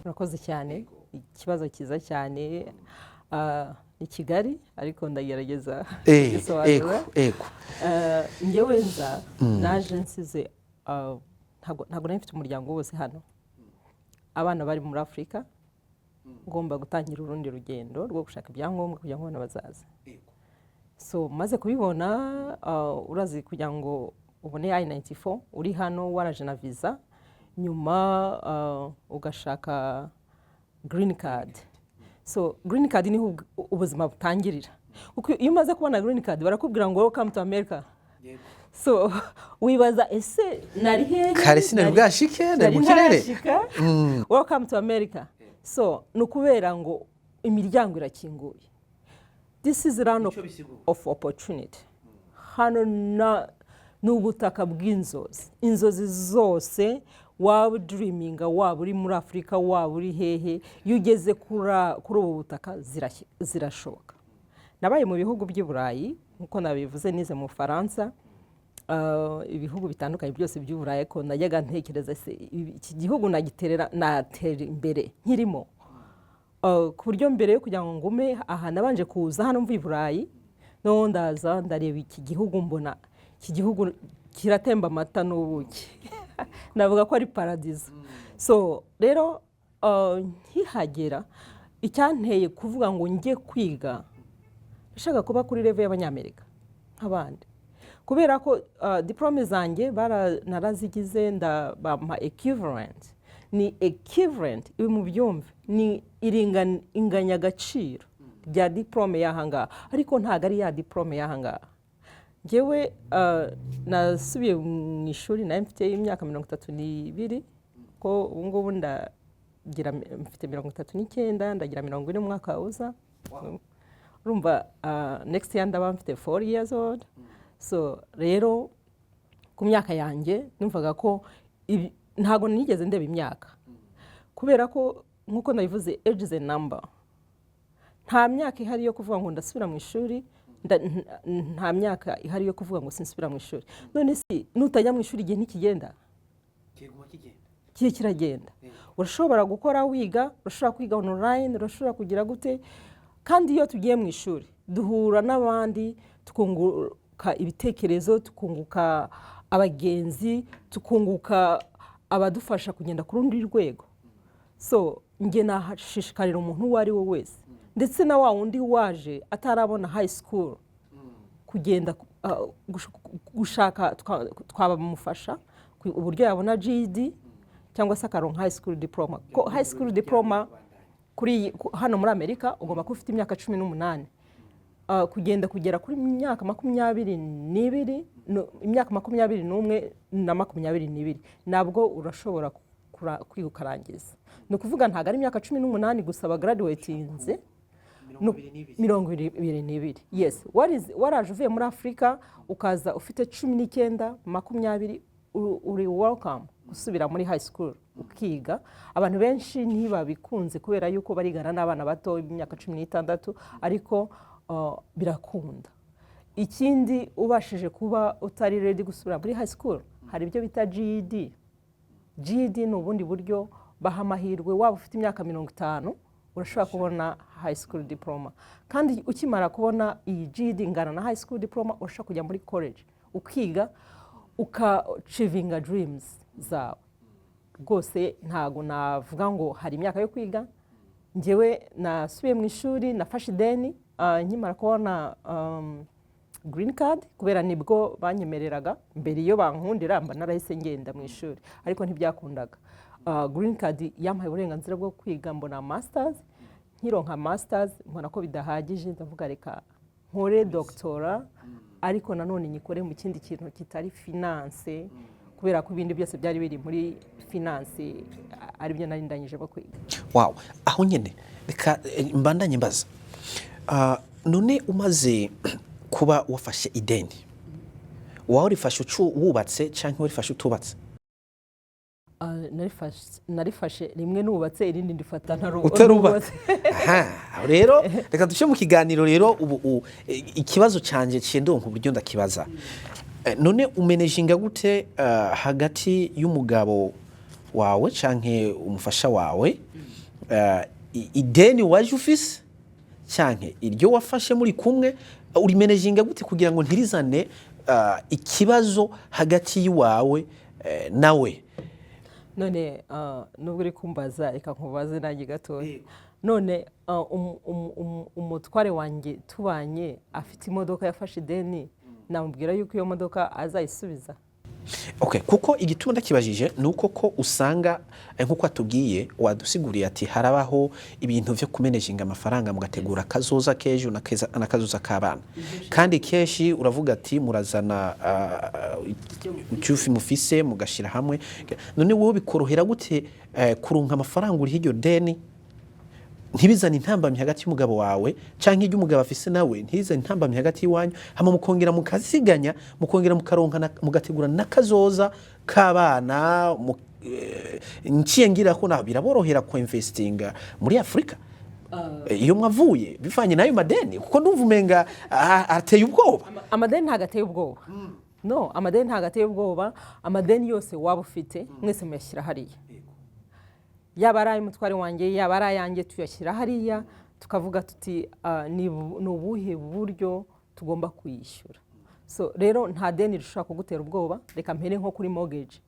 B: urakoze cyane ikibazo kiza cyane ni Kigali ariko ndagerageza
A: ego
B: ngewe nza naje nsize ntago nari mfite umuryango wose hano abana bari muri Afrika ngomba gutangira urundi rugendo rwo gushaka ibyangombwa kugira ngo bazaza so maze kubibona urazi kugira ngo ubone I-94 uri hano waraje na visa nyuma ugashaka green card so green card ni ubuzima butangirira kuko iyo umaze kubona green card barakubwira ngo welcome to America. So wibaza ese nari hehe
A: kare sinari bwashike nari mu kirere
B: welcome to America. So nukubera ngo imiryango irakinguye. This is round of opportunity. Hano n'ubutaka bw'inzozi. Inzozi zose waba dreaminga, waba uri muri Afrika, waba uri hehe, iyo ugeze kuri ubu butaka zirashoboka. Nabaye mu bihugu by'i Burayi nkuko nabivuze, nize mu Faransa, ibihugu bitandukanye byose by'u Burayi, ko najyaga ntekereza iki gihugu natera imbere nkirimo. Ku buryo mbere yo kugira ngo ngume aha nabanje kuza hano mvuye i Burayi, no ndaza ndareba iki gihugu, mbona iki gihugu kiratemba amata n'ubuki. Navuga ko ari paradizo. So rero nkihagera icyanteye kuvuga ngo njye kwiga, nashaka kuba kuri level y'Abanyamerika nk'abandi, kubera ko diplome zanjye narazigize ndabampa equivalent. Ni equivalent ibi mu byumve, ni inganya agaciro rya diplome y'ahangaha, ariko ntago ari ya diplome y'ahangaha. Njyewe nasubiye mu ishuri nari mfite imyaka 32, ko ubu ngubu mfite 39, ndagira 40 umwaka uza. Urumva next year ndaba mfite 4 years old. So rero ku myaka yanjye numvaga ko ntago nigeze ndeba imyaka, kubera ko nkuko nabivuze age is a number. Nta myaka ihari yo kuvuga ngo ndasubira mu ishuri, nta myaka ihari yo kuvuga ngo sinsubira mu ishuri. None si nutajya mu ishuri igihe ntikigenda, kiragenda. Urashobora gukora wiga, urashobora kwiga online, urashobora kugira gute. Kandi iyo tugiye mu ishuri duhura n'abandi, tukunguka ibitekerezo, tukunguka abagenzi, tukunguka abadufasha kugenda ku rundi rwego. So nge nahashishikarira umuntu uwo ari we wese, ndetse na wa wundi waje atarabona high school, kugenda gushaka twabamufasha uburyo yabona GED cyangwa se akaronka high school diploma. Ko high school diploma hano muri Amerika ugomba kuba ufite imyaka 18, kugenda kugera kuri imyaka 22, imyaka 21 na 22 nabwo urashobora kwiga ukarangiza. Ni ukuvuga ntago ari imyaka 18 gusa ba graduatinze 22. Yes, waraje uvuye muri Afrika ukaza ufite 19, 20, uri welcome gusubira muri high school ukiga. Abantu benshi ntibabikunze kubera yuko barigana n'abana bato imyaka 16, ariko birakunda. Ikindi ubashije kuba utari ready gusubira muri high school, hari ibyo bita GED. GED ni ubundi buryo baha amahirwe, waba ufite imyaka 50 urashobora kubona high school diploma. Kandi ukimara kubona iyi GED ingana na high school diploma, urashobora kujya muri college ukiga, ukachivinga dreams zawe. Rwose ntago navuga ngo hari imyaka yo kwiga. Njyewe nasubiye mu ishuri, nafashe ideni nkimara kubona green card, kubera nibwo banyemereraga. Mbere iyo bankundira mba narahise ngenda mu ishuri, ariko ntibyakundaga. Green card yampaye uburenganzira bwo kwiga, mbona masters. Nkironka masters mbona ko bidahagije, ndavuga reka nkore doctora, ariko nanone nyikore mu kindi kintu kitari finance, kubera ko ibindi byose byari biri muri finance ari byo nari ndangije bo kwiga.
A: Wow, aho nyene reka mbandanye mbaza. None umaze kuba wafashe ideni, warifashe wubatse canke warifashe utubatse?
B: Narifashe rimwe nubatse, irindi ndifata
A: utarubatse. Rero reka duce mu kiganiro rero. Ubu ikibazo canje cyendonka uburyo ndakibaza. None umenejinga gute hagati y'umugabo wawe canke umufasha wawe, ideni waje ufise canke iryo wafashe muri kumwe, uri menejinga gute kugira ngo ntirizane ikibazo hagati y'wawe nawe?
B: None nubwo uri kumbaza reka nkubaze nanjye gatoya. None umutware wanjye tubanye afite imodoka yafashe ideni, namubwira yuko iyo modoka azayisubiza?
A: Okay, kuko igituma ndakibajije nuko ko usanga nkuko atubwiye wadusiguriye ati harabaho ibintu byo kumanaging amafaranga mugategura kazoza kejo na kazoza kabana kandi keshi uravuga ati murazana cyufi mufise mugashira hamwe none wowe bikorohera gute kurunka amafaranga uri hiryo deni ntibizana intambamye hagati y'umugabo wawe canke y'umugabo afise nawe ntibizana intambamye hagati y'wanyu hama mukongera mukasiganya mukongera mukaronka mugategura nakazoza kabana nciye ngira ko na biraborohera ko investinga muri Afrika iyo mwavuye bivanye nayo madeni kuko ndumva umenga ateye ubwoba
B: amadeni ntagateye ubwoba no amadeni ntagateye ubwoba amadeni yose waba ufite mwese muyashyira hariya yaba ari umutware wanjye yaba ari ayanjye tuyashyira hariya tukavuga tuti ni ubuhe buryo tugomba kuyishyura so rero nta deni rishobora kugutera ubwoba reka mpere nko kuri mortgage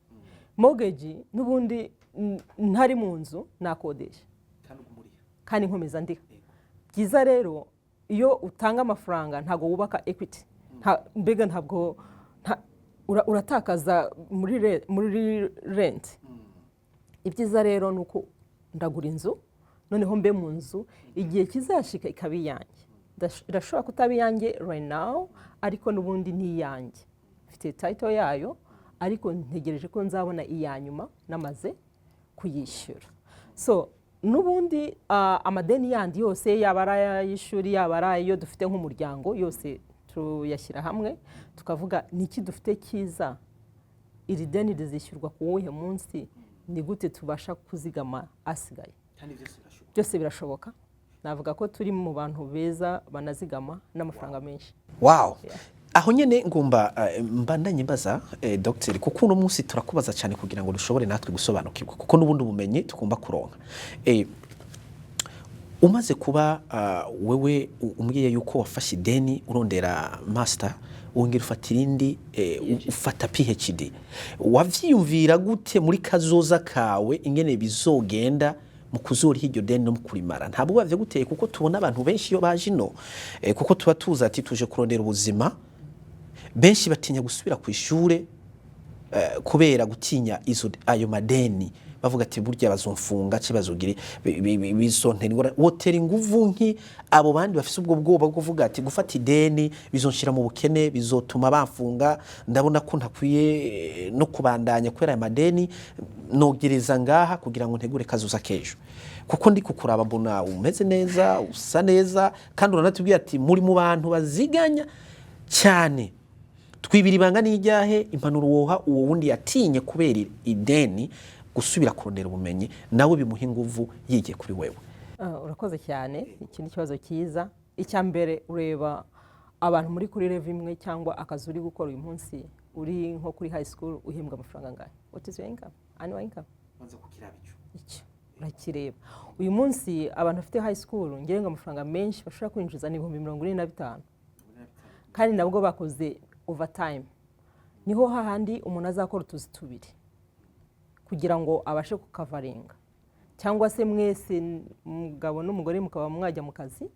B: n'ubundi ntari mu nzu nakodesha kandi nkomeza ndiha byiza rero iyo utanga amafaranga ntago wubaka equity mbega ntabwo uratakaza muri rent ibyiza rero nuko ndagura inzu noneho mbe mu nzu igihe kizashika ikaba iyanjye irashobora kutaba iyanjye right now ariko n'ubundi ni iyanjye mfite title yayo ariko ntegereje ko nzabona iyanyuma namaze kuyishyura so n'ubundi amadeni yandi yose yaba ari ay'ishuri yaba ari ayo dufite nk'umuryango yose tuyashyira hamwe tukavuga niki dufite cyiza iri deni rizishyurwa ku wuhe munsi ni gute tubasha kuzigama asigaye byose birashoboka navuga ko turi mu bantu beza banazigama n'amafaranga menshi
A: wow aho nyene ngomba mbandanye mbaza docteur kuko uno munsi turakubaza cyane kugira ngo dushobore natwe gusobanukirwa kuko n'ubundi ubumenyi tugomba kuronka umaze kuba wewe umbwiye yuko wafashe ideni urondera master wongera ufatira indi ufata PhD wavyiyumvira gute muri kazoza kawe ingene bizogenda mu kuzura hiryo deni no mukurimara ntabwo bavye guteye kuko tubona abantu benshi yo baje no kuko tuba tuza ati tuje kurondera ubuzima benshi batinya gusubira ku ishure kubera gutinya ayo madeni bavuga ati burya bazomfunga cyo bazogire bizontera wotera inguvu nki abo bandi bafise ubwo bwoba bwo kuvuga ati gufata ideni bizonshira mu bukene bizotuma bamfunga ndabona ko ntakwiye no kubandanya kwera ayo madeni nogereza ngaha kugira ngo ntegure kazoza kejo kuko ndi kukuraba mbona umeze neza usa neza kandi uranatubwiye ati muri mu bantu baziganya cyane twibira ibanga n'ijyahe impanuro woha uwo wundi yatinye kubera ideni gusubira kurondera ubumenyi nawe bimuha inguvu yigiye kuri wewe
B: urakoze cyane iki ni kibazo cyiza icya mbere ureba abantu muri kuri level imwe cyangwa akazi uri gukora uyu munsi uri nko kuri high school uhembwa amafaranga ngahe what is your income annual income
A: banza kukiraba
B: icyo urakireba uyu munsi abantu bafite high school ngerenga amafaranga menshi bashobora kwinjiza ni 45,000 kandi nabwo bakoze overtime niho hahandi umuntu azakora utuzi tubiri kugira ngo abashe kukavaringa cyangwa se mwese mugabo n'umugore mukaba mwajya mu kazi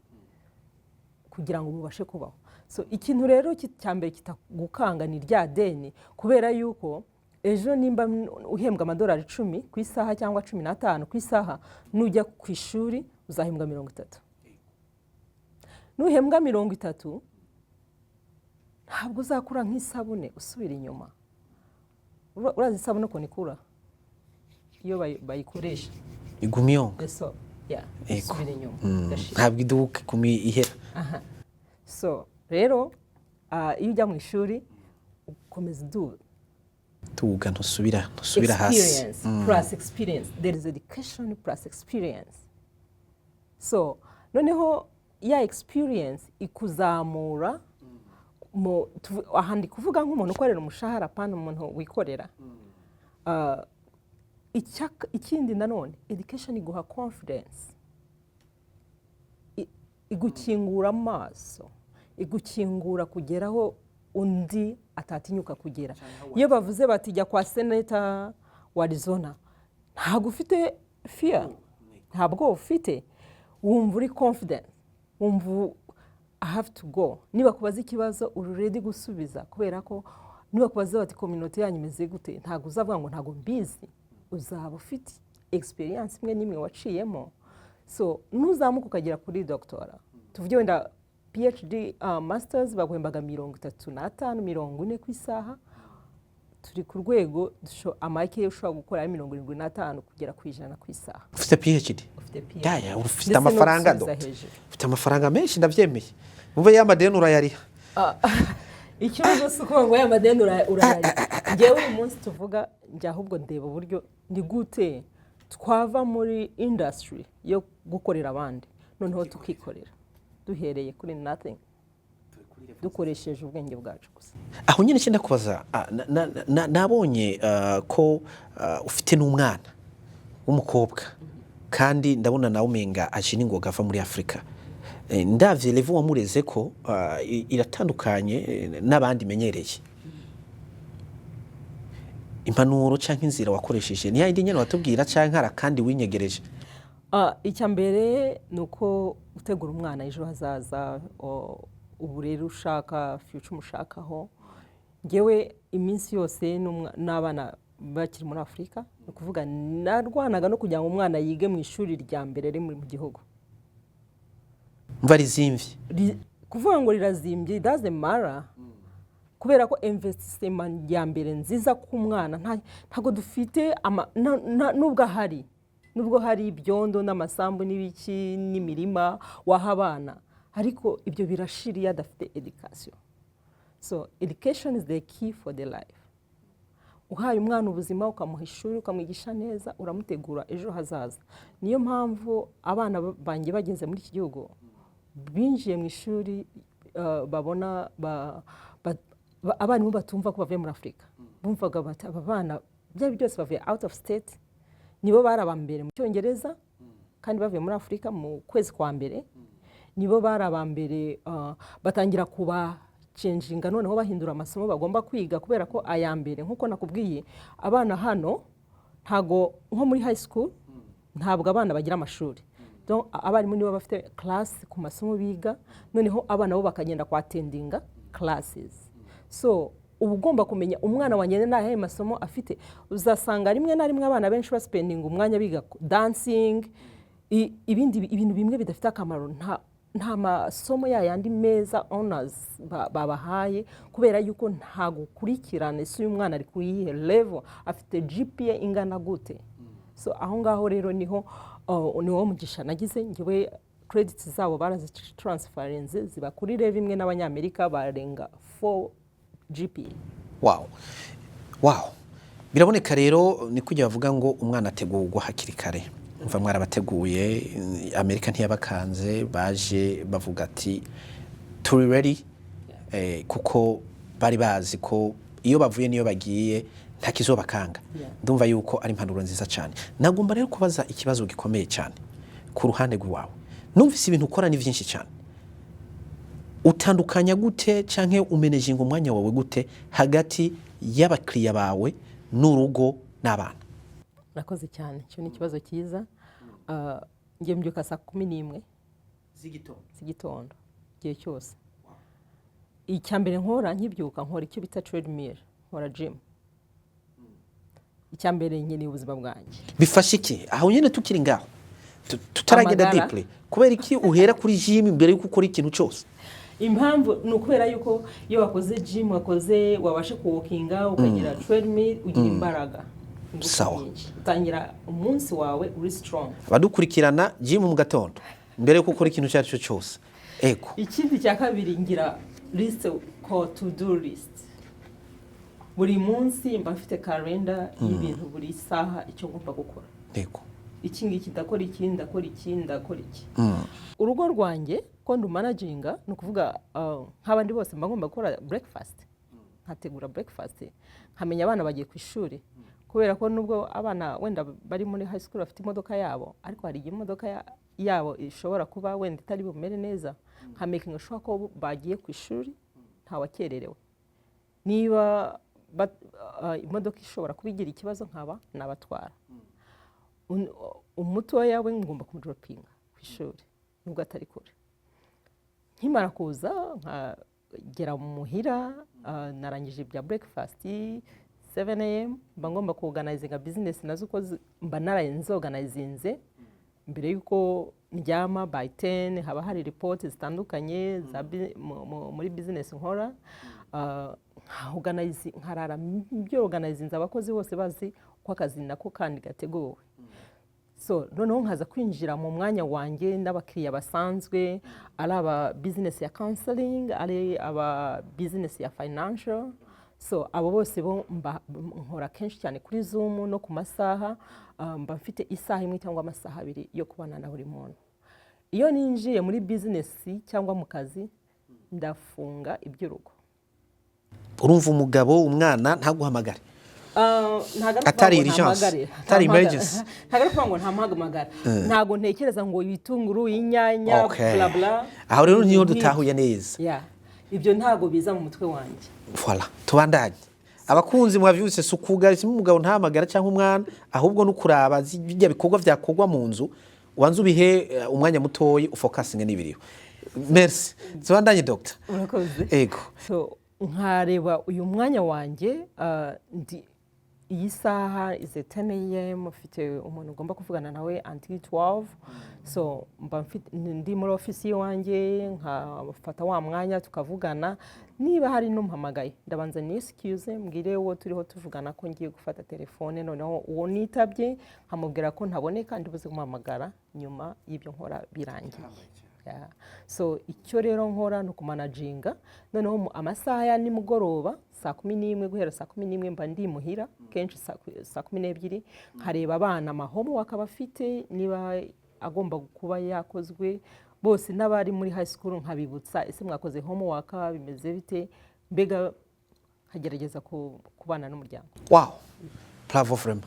B: kugira ngo mubashe kubaho so ikintu rero cyambere kitagukanga ni rya deni kubera yuko ejo nimba uhembwa amadolari 10 ku isaha cyangwa 15 ku isaha nujya ku ishuri uzahembwa 30 nuhembwa 30 ntabwo uzakura nk'isabune usubira inyuma urazi isabune ko nikura iyo bayikoresha
A: igumyonga
B: so usubira inyuma
A: ntabwo iduka kumi ihera
B: so rero iyo ujya mu ishuri ukomeza
A: tuga ntusubira hasi
B: plus experience there is education plus experience so noneho ya experience ikuzamura ahandi kuvuga nk'umuntu ukorera umushahara pana umuntu wikorera ikindi nanone education iguha confidence igukingura amaso igukingura kugeraho undi atatinyuka kugera iyo bavuze bati jya kwa senator wa Arizona ntabwo ufite fear ntabwo ufite wumva uri confident wumva I have to go niba kubaza ikibazo uri ready gusubiza kubera ko niba kubaza bati community yanyu imeze gute ntago uzavuga ngo ntago mbizi uzaba ufite experience imwe n'imwe waciyemo so nuzamuka ukagera kuri doctora tuvuge wenda PhD masters baguhembaga 35 40 ku isaha turi ku rwego amake ushobora gukora 75 kugera ku 100 ku isaha
A: ufite PhD yaya ufite amafaranga do ufite amafaranga menshi ndavyemeye muve y'amadeni urayariha
B: ikibazo suko ngo y'amadeni urayariha ngewe uyu munsi tuvuga njye ahubwo ndeba uburyo ni gute twava muri industry yo gukorera abandi noneho tukikorera duhereye kuri nothing dukoresheje ubwenge bwacu gusa
A: aho nyine cyenda kubaza nabonye ko ufite n'umwana w'umukobwa kandi ndabona nawe umenga aje n'ingoga ava muri Afrika ndavye level wamureze ko iratandukanye n'abandi menyereye impanuro canke inzira wakoresheje ni yindi nyene watubwira canke ara kandi winyegereje
B: icya mbere nuko utegura umwana ejo hazaza ubu rero ushaka future umushakaho ngewe iminsi yose n'abana bakiri muri Afrika no kuvuga narwanaga no kugira ngo umwana yige mu ishuri rya mbere riri mu gihugu
A: mva rizimvye
B: kuvuga ngo rirazimbye doesn't matter kubera ko investment ya mbere nziza ku mwana ntago dufite nubwo hari ibyondo n'amasambu n'ibiki n'imirima wahabana ariko ibyo birashiriye adafite education so education is the key for the life uhaye umwana ubuzima ukamuha ishuri ukamwigisha neza uramutegura ejo hazaza niyo mpamvu abana banjye bageze muri iki gihugu binjiye mu ishuri babona abarimu batumva ko bavuye muri Afrika bumvaga bati aba bana byari byose bavuye out of state nibo barabambere mu cyongereza kandi bavuye muri Afrika mu kwezi kwa mbere nibo barabambere batangira kuba changinga noneho bahindura amasomo bagomba kwiga kubera ko ayambere nkuko nakubwiye abana hano ntago nko muri high school ntabwo abana bagira amashuri donc abarimu nibo bafite class ku masomo biga noneho abana bo bakagenda kwa attendinga classes so uba ugomba kumenya umwana wanjye n'ayahe masomo afite uzasanga rimwe na rimwe abana benshi baspending umwanya biga dancing ibintu bimwe bidafite akamaro nta masomo yayandi meza honors babahaye kubera yuko nta gukurikirana ese uyu mwana ari kuyihe level afite GPA ingana gute so aho ngaho rero niho mugisha nagize ngewe credits zabo barazitransferenze ziba kuri level imwe n'Abanyamerika barenga 4 GPA.
A: Wow. Biraboneka rero ni kujya bavuga ngo umwana ategurwa hakiri kare. Mva mwarabateguye Amerika ntiyabakanze baje bavuga ati turi ready kuko bari bazi ko iyo bavuye niyo bagiye nta kizobakanga. Ndumva yuko ari impanuro nziza cyane. Nagomba rero kubaza ikibazo gikomeye cyane ku ruhande rwawe. Numvise ibintu ukora ni byinshi cyane. Utandukanya gute canke umenejinga umwanya wawe gute hagati y'abakiriya bawe n'urugo n'abana?
B: Nakoze cyane cyo ni kibazo cyiza ngiye mbyuka saa 11 z'igitondo gihe cyose icyambere nkora nkibyuka nkora icyo bita treadmill nkora gym icyambere nyine ubuzima bwanjye
A: bifashe iki aho nyine tukiri ngaho tutaragenda deeply kubera iki uhera kuri gym mbere yuko ukora ikintu cyose
B: impamvu nukubera yuko iyo wakoze gym wakoze wabashe kuwalkinga ukagira treadmill ugira imbaraga
A: sawa
B: utangira umunsi wawe uri strong
A: badukurikirana gym mu gatondo mbere yuko ukora ikintu cyacu cyose ego
B: ikindi cya kabiri ngira list ko to do list buri munsi mba mfite calendar y'ibintu buri saha icyo ngomba gukora
A: ego
B: iki ngiki ndakora iki ndakora iki ndakora iki urugo rwanjye ko ndumanaginga no kuvuga nk'abandi bose mba ngomba gukora breakfast nkategura breakfast nkamenya abana bagiye ku ishuri kubera ko nubwo abana wenda bari muri high school bafite imodoka yabo ariko hari imodoka yabo ishobora kuba wenda itari bumere neza nka making sure ko bagiye ku ishuri nta wakererewe niba imodoka ishobora kubigira ikibazo nkaba nabatwara umutoya we ngomba kumudropinga ku ishuri nubwo atari kure nkimara kuza nkagera muhira narangije ibya breakfast 7 am mba ngomba kuorganizinga business nazo uko mba narayenzoganizinze mbere yuko ndyama by 10 haba hari report zitandukanye muri business nkora nkarara byo organizinze abakozi bose bazi ko akazi nako kandi gateguwe. So noneho nkaza kwinjira mu mwanya wanjye n'abakiriya basanzwe ari aba business ya counseling ari aba business ya financial. So abo bose bo nkora kenshi cyane kuri Zoom no ku masaha mba mfite isaha imwe cyangwa amasaha abiri yo kubana na buri muntu. Iyo ninjiye muri business cyangwa mu kazi ndafunga iby'urugo.
A: Urumva umugabo umwana ntaguhamagare atari urgence atari emergency
B: ntago ngo ntamuhamagara ntago ntekereza ngo ibitunguru inyanya bla bla
A: aho rero niyo dutahuye neza
B: ibyo ntago biza mu mutwe wanjye.
A: Voilà tubandanye abakunzi mwavyuse sukugara si umugabo ntahamagara cyangwa umwana ahubwo no kuraba bijya bikorwa byakogwa mu nzu wanzu bihe umwanya mutoyi ufocusinga n'ibiriho. Merci tubandanye doctor.
B: Urakoze.
A: Ego
B: So nkareba uyu mwanya wanjye iyi saha is 10 am ufite umuntu ugomba kuvugana nawe until 12. So mba ndi muri office wanjye nkafata wa mwanya tukavugana niba hari n'umuhamagaye ndabanza ni excuse mbwire wo turiho tuvugana ko ngiye gufata telefone noneho uwo nitabye nkamubwira ko ntaboneka ndibuze kumuhamagara nyuma y'ibyo nkora birangiye. So icyo rero nkora no kumanaginga noneho amasaha ya nimugoroba saa 11 guhera saa 11 mba ndi muhira kenshi saa 12 nkareba abana amahomo akabafite niba agomba kuba yakozwe bose n'abari muri high school nkabibutsa ese mwakoze homework bimeze bite mbega hagerageza kubana n'umuryango.
A: Wow bravo vraiment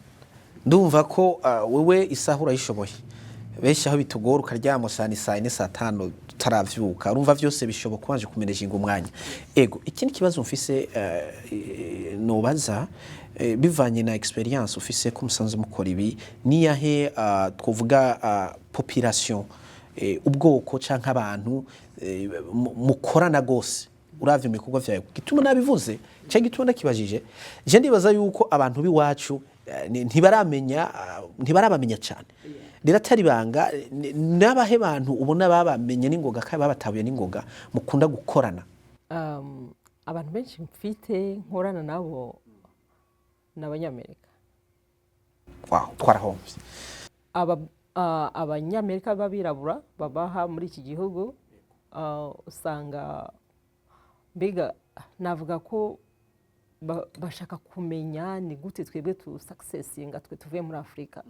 A: ndumva ko wewe isaha urayishoboye benshi aho bitugora ukaryama saa 4 saa 5 taravyuka urumva byose bishoboka wanje kumenejinga umwanya. Ego ikindi kibazo mfise nobaza bivanye na experience ufise ko musanze mukora ibi ni yahe twovuga population ubwoko canka abantu mukorana gose uravye mu bikorwa vyawe gituma nabivuze cyo gituma nakibajije je ndibaza yuko abantu biwacu ntibarabamenya cyane riratari banga nabahe bantu ubona babamenye n'ingoga kandi babatabuye n'ingoga mukunda gukorana.
B: Abantu benshi mfite nkorana nabo n'Abanyamerika.
A: Wow twarahombye.
B: Abanyamerika babirabura babaha muri iki gihugu usanga mbega navuga ko bashaka kumenya ni gute twebwe tu successinga twe tuvuye muri Afrika.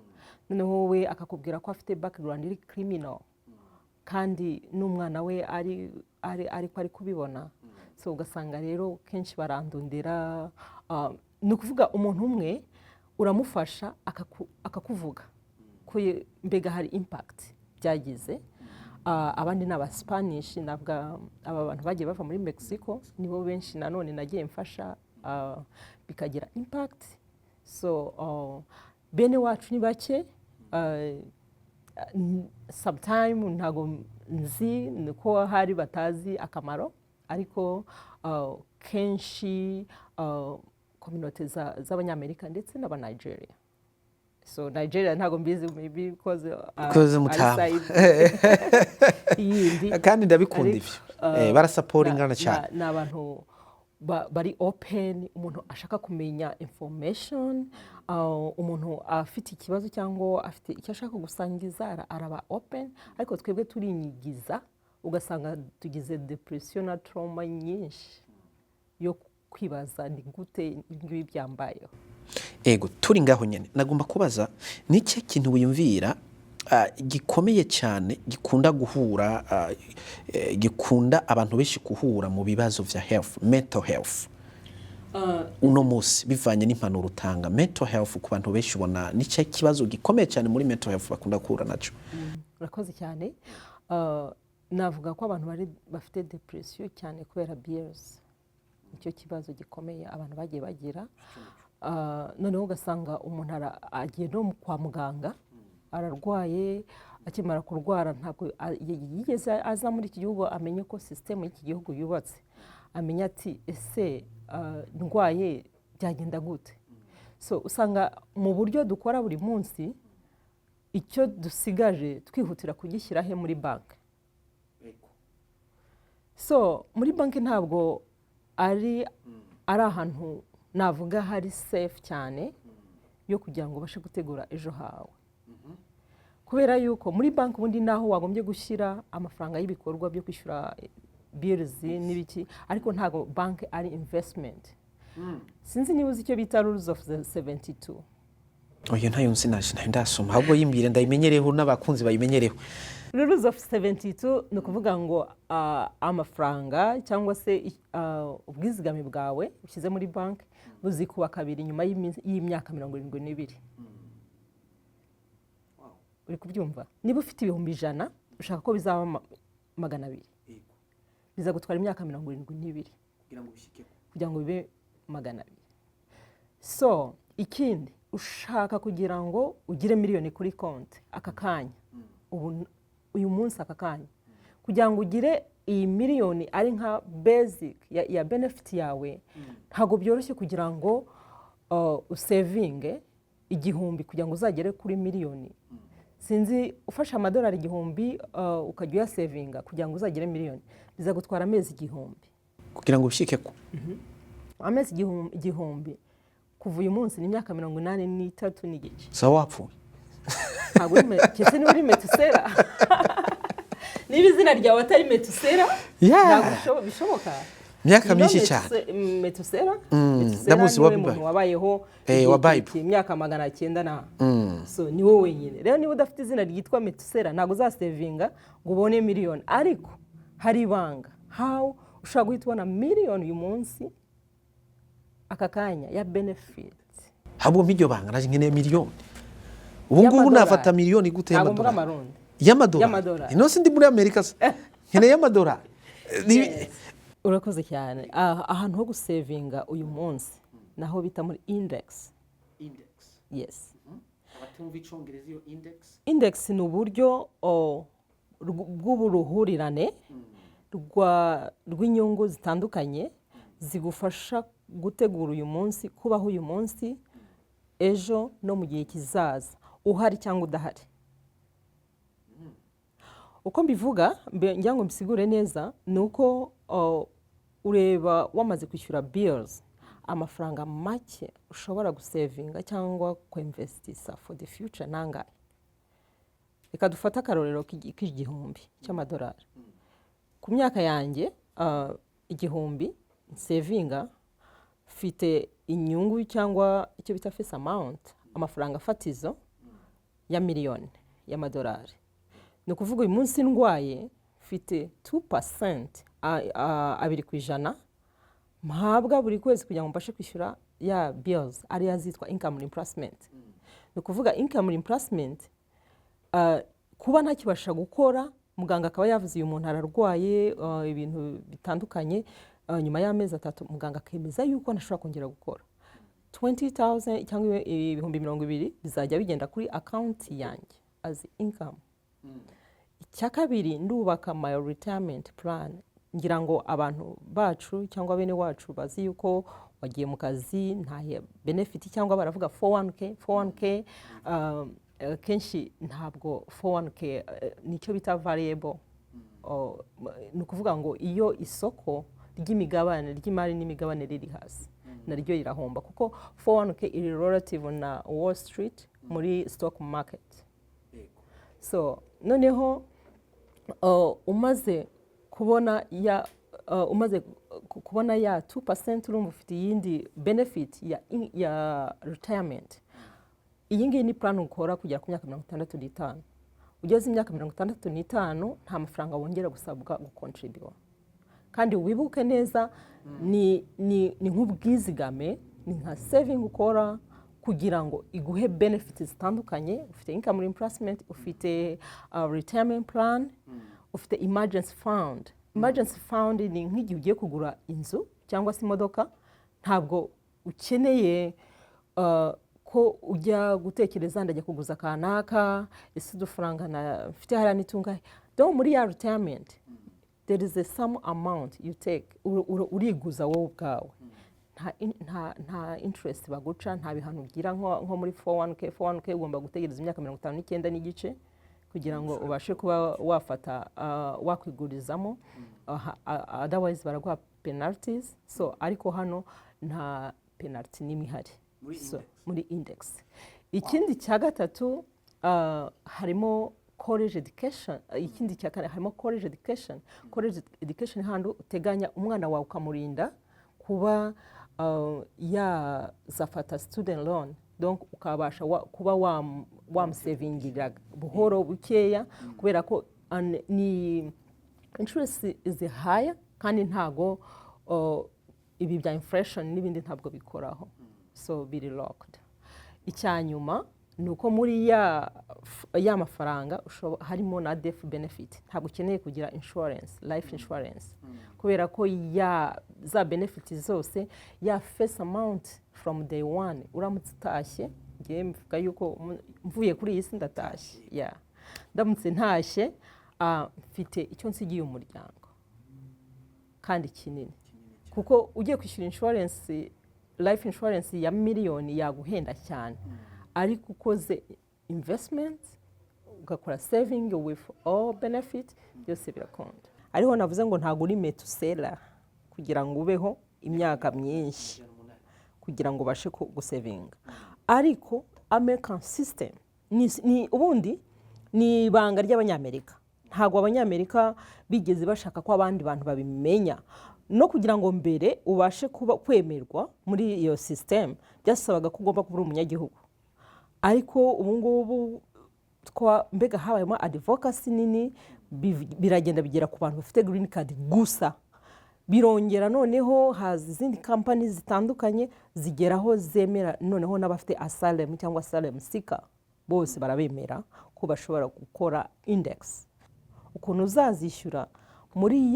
B: Noneho we akakubwira ko afite background iri criminal kandi n'umwana we ari kubibona. So ugasanga rero kenshi barandundira no kuvuga umuntu umwe uramufasha akakuvuga ko mbega hari impact byagize. Abandi n'aba Spanish nabwa aba bantu bagiye bava muri Mexico nibo benshi nanone nagiye mfasha bikagira impact. So bene wacu ni bake sometime ntago nzi nuko hari batazi akamaro ariko kenshi community z'Abanyamerika ndetse n'aba Nigeria. So Nigeria ntago mbizi maybe because
A: kandi ndabikunda ivyo barasupportingana cyane
B: n'abantu bari open umuntu ashaka kumenya information umuntu afite ikibazo cyangwa afite icyo ashaka gusangiza araba open ariko twebwe turinyigiza ugasanga tugize depression na trauma nyinshi yo kwibaza ni gute ibi byambayeho.
A: Ego turi ngaho nyene nagomba kubaza niki kintu wiyumvira gikomeye cyane gikunda guhura gikunda abantu benshi kuhura mu bibazo vya health mental health uno musi bivanye n'impanuro utanga mental health ku bantu benshi ubona niki kibazo gikomeye cyane muri mental health bakunda kuhura naco.
B: Urakoze cyane. Navuga ko abantu bari bafite depression cyane kubera bills icyo kibazo gikomeye abantu bagiye bagira. Noneho ugasanga umuntu agiye no kwa muganga ararwaye akimara kurwara ntabwo yigeze aza muri iki gihugu amenye ko system y'iki gihugu yubatse amenya ati ese ndwaye byagenda gute. So usanga mu buryo dukora buri munsi icyo dusigaje twihutira kugishyira he muri banki. So muri banki ntabwo ari ahantu navuga hari safe cyane yo kugira ngo ubashe gutegura ejo hawe, kubera yuko muri banki ubundi naho wagombye gushyira amafaranga y'ibikorwa byo kwishyura bills n'ibiki, ariko ntabwo banki ari investment. Sinzi niba uzi icyo bita rules of the 72.
A: Oya ntayo nzi naje ndasoma, ahubwo yimbire ndayimenyereho n'abakunzi bayimenyereho.
B: Rules of 72 ni ukuvuga ngo amafaranga cyangwa se ubwizigame bwawe ushyize muri banki buzikuba kabiri nyuma y'imyaka 72. Uri kubyumva? Niba ufite ibihumbi 100 ushaka ko bizaba 200, biza gutwara imyaka 72 kugira ngo bibe 200. So ikindi ushaka kugira ngo ugire miliyoni kuri konti aka kanya, uyu munsi aka kanya, kugira ngo ugire iyi miliyoni ari nka basic ya benefit yawe, ntago byoroshye kugira ngo usavinge 1,000 kugira ngo uzagere kuri miliyoni. Sinzi ufasha amadolari 1,000 ukajya uyasavinga kugira ngo uzagere miliyoni, biza gutwara amezi 1,000
A: kugira ngo ushike ko
B: amezi 1,000 kuva uyu munsi ni imyaka 83 n'igice.
A: Sawa wapfuye.
B: Ntabwo kese ni uri Metusera. Niba izina ryawe atari Metusera, ntabwo bishoboka.
A: Myaka myinshi cyane.
B: Metusera
A: ndamuzi
B: ni umuntu wabayeho imyaka 900 na. So ni wowe wenyine. Rero niba udafite izina ryitwa Metusera ntabwo uzasavinga ngo ubone miliyoni, ariko hari ibanga how ushobora guhita ubona miliyoni uyu munsi aka kanya ya benefit.
A: Habwo mbijyo banga naje nkeneye miliyoni. Ubu ngubu nafata miliyoni gute y'amadolari? Ino sindi muri Amerika nkeneye y'amadolari.
B: Urakoze cyane. Ahantu ho gusavinga uyu munsi naho bita muri index. Yes.
A: Abatumva icongereza iyo index?
B: Index ni uburyo bw'uburuhurirane rw'inyungu zitandukanye zigufasha gutegura uyu munsi, kubaho uyu munsi, ejo no mu gihe kizaza, uhari cyangwa udahari. Uko mbivuga ngira ngo mbisigure neza ni uko ureba wamaze kwishyura bills, amafaranga make ushobora gusavinga cyangwa kuinvestisa for the future nangahe. Reka dufata akarorero k'igihumbi cy'amadolari. Ku myaka yanjye 1,000 savinga fite inyungu cyangwa icyo bita face amount, amafaranga fatizo ya miliyoni y'amadolari. Ni ukuvuga uyu munsi ndwaye fite 2% 2% mpabwa buri kwezi kugira ngo mbashe kwishyura ya bills ari yazitwa income reimbursement. Ni ukuvuga income reimbursement kuba ntakibasha gukora, muganga akaba yavuze uyu muntu ararwaye ibintu bitandukanye, nyuma y'amezi 3 muganga akemeza yuko ntashobora kongera gukora, 20,000 cyangwa 20,000 bizajya bigenda kuri account yanjye as income. Icyakabiri ndubaka my retirement plan. Ngira ngo abantu bacu cyangwa bene wacu bazi yuko wagiye mu kazi nta benefit cyangwa baravuga 401k kenshi ntabwo 401k nicyo bita variable. Ni ukuvuga ngo iyo isoko ry'imigabane ry'imari n'imigabane riri hasi naryo irahomba, kuko 401k iri relative na Wall Street muri stock market. So noneho umaze kubona ya 2% urumva ufite yindi benefit ya retirement. Iyi ngiyi ni plan ukora kugera ku myaka 65. Ugeze imyaka 65 nta mafaranga wongera gusabwa gucontribute. Kandi wibuke neza ni nk'ubwizigame, ni nka saving ukora kugira ngo iguhe benefits zitandukanye. Ufite income reimbursement, ufite retirement plan, ufite emergency fund. Emergency fund ni nk'igihe ugiye kugura inzu cyangwa se imodoka, ntabwo ukeneye ko ujya gutekereza ndajya kuguza kanaka ese udufaranga na mfite hariya nitungahe. Donc muri ya retirement there is some amount you take uriguza wowe ubwawe nta interest baguca nta bihano ugira nko muri 401k ugomba gutegereza imyaka 59 n'igice kugira ngo ubashe kuba wafata wakwigurizamo otherwise baraguha penalties so ariko hano nta penalty n'imwe ihari muri index ikindi cya gatatu harimo college education ikindi cya kane harimo college education hando uteganya umwana wawe ukamurinda kuba yazafata student loan donc ukabasha kuba wamusavingira buhoro bukeya kubera ko ni interest is higher kandi ntago ibi bya inflation n'ibindi ntabwo bikoraho so biri locked icyanyuma nuko muri ya mafaranga harimo na death benefit ntabwo ukeneye kugira life insurance kubera ko za benefit zose ya face amount from day one uramutse utashye ngiye mvuga yuko mvuye kuri iyi si ndatashye ndamutse ntashye mfite icyo nsigiye umuryango kandi kinini kuko ugiye kwishyura life insurance ya miliyoni yaguhenda cyane ariko ukoze investment ugakora saving with all benefit byose birakunda ariho navuze ngo ntago uri metusela kugira ngo ubeho imyaka myinshi kugira ngo bashe gusavinga ariko American system ni ubundi ni ibanga ry'Abanyamerika ntago Abanyamerika bigeze bashaka ko abandi bantu babimenya no kugira ngo mbere ubashe kuba kwemerwa muri iyo system byasabaga ko ugomba kuba umunyagihugu ariko ubungubu mbega habayemo advocacy nini biragenda bigera ku bantu bafite green card gusa birongera noneho haza izindi companies zitandukanye zigeraho zemera noneho n'abafite asylum cyangwa asylum seeker bose barabemera ko bashobora gukora index ukuntu uzazishyura muri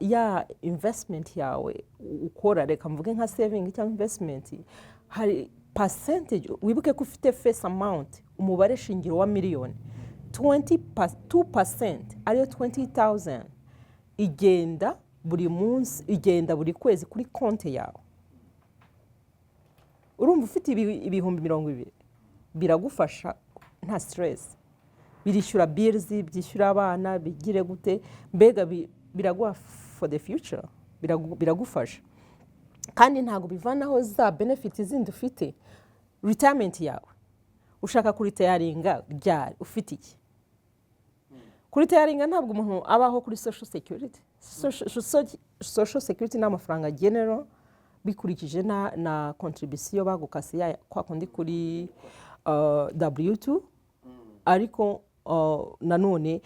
B: ya investment yawe ukora reka mvuge nka saving cyangwa investment hari percentage wibuke ko ufite face amount umubare shingiro wa miliyoni 2% ariyo 20,000 igenda buri munsi igenda buri kwezi kuri konti yawe urumva ufite ibihumbi 20 biragufasha nta stress birishyura bills byishyura abana bigire gute mbega biraguha for the future biragufasha kandi ntago bivanaho za benefits zindi ufite retirement yawe ushaka kuritayaringa ryari ufite iki kuritayaringa ntabwo umuntu abaho kuri social security n'amafaranga general bikurikije na contribution bagukase kwa kundi kuri W2 ariko nanone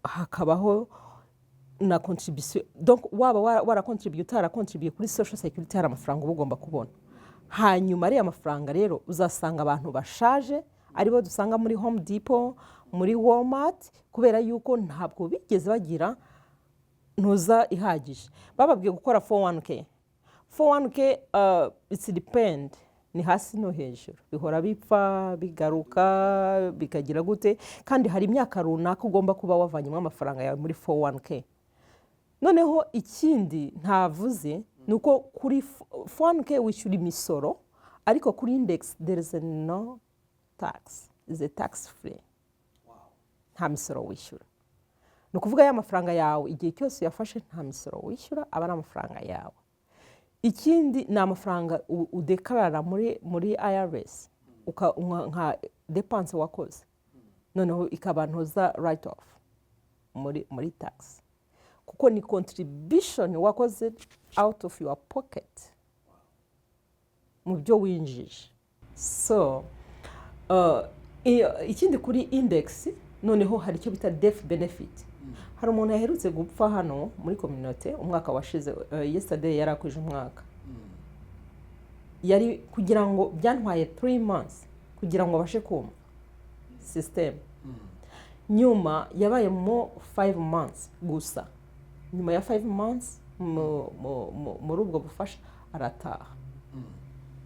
B: hakabaho na contribution donc waba waracontribute utaracontribute kuri social security hari amafaranga uba ugomba kubona hanyuma ari amafaranga rero uzasanga abantu bashaje aribo dusanga muri Home Depot muri Walmart kubera yuko ntabwo bigeze bagira ntuza ihagije bababwiye gukora 401k it's depend ni hasi no hejuru bihora bipfa bigaruka bikagira gute kandi hari imyaka runaka ugomba kuba wavanyemo amafaranga yawe muri 401k noneho ikindi ntavuze nuko kuri 401k wishyura imisoro ariko kuri index there is no tax is a tax free nta misoro wishyura ni ukuvuga ya mafaranga yawe igihe cyose yafashe nta misoro wishyura aba ari amafaranga yawe ikindi ni amafaranga udekarara muri IRS nka depense wakoze noneho ikaba ntoza write off muri tax kuko ni contribution wakoze out of your pocket mu byo winjije so ikindi kuri index noneho hari icyo bita death benefit hari umuntu yaherutse gupfa hano muri community umwaka washize yesterday yarakwije umwaka yari kugira ngo byantwaye 3 months kugira ngo abashe kuma system nyuma yabaye mo 5 months gusa nyuma ya 5 months muri ubwo bufasha arataha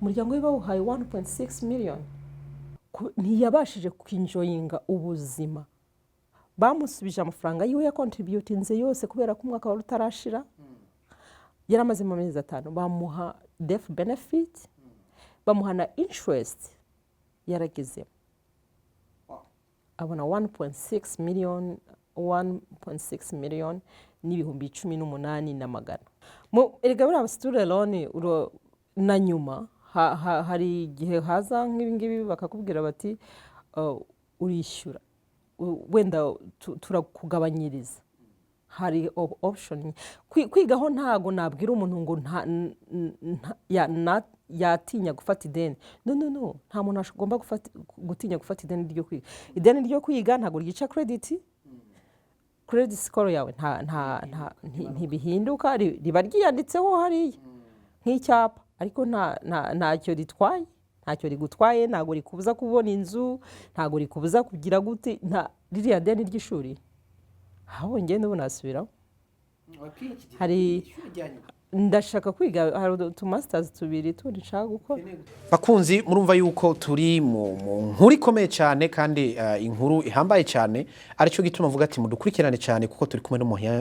B: umuryango we bawuhaye 1.6 million ntiyabashije kwinjoyinga ubuzima bamusubije amafaranga yiwe ya contributinze yose kubera ko umwaka wari utarashira yaramaze mu mezi 5 bamuha death benefit bamuha na interest yarageze abona 1.6 million n'ibihumbi 18,000 erega buriya student loan na nyuma hari igihe haza nk'ibingibi bakakubwira bati urishyura wenda turakugabanyiriza hari option kwigaho ntago nabwira umuntu ngo yatinya gufata ideni no nta muntu agomba gutinya gufata ideni ryo kwiga ntago ryica credit score yawe ntibihinduka riba ryiyanditseho hariya nk'icyapa ariko ntacyo ritwaye ntacyo rigutwaye ntago rikubuza kubona inzu ntago rikubuza kugira gute ririya deni ry'ishuri aho ngende ubu nasubiraho hari ndashaka kwiga hari utu masters tubiri tundi nshaka gukora
A: bakunzi murumva yuko turi mu nkuru ikomeye cyane kandi inkuru ihambaye cyane aricyo gituma mvuga ati mudukurikirane cyane kuko turi kumwe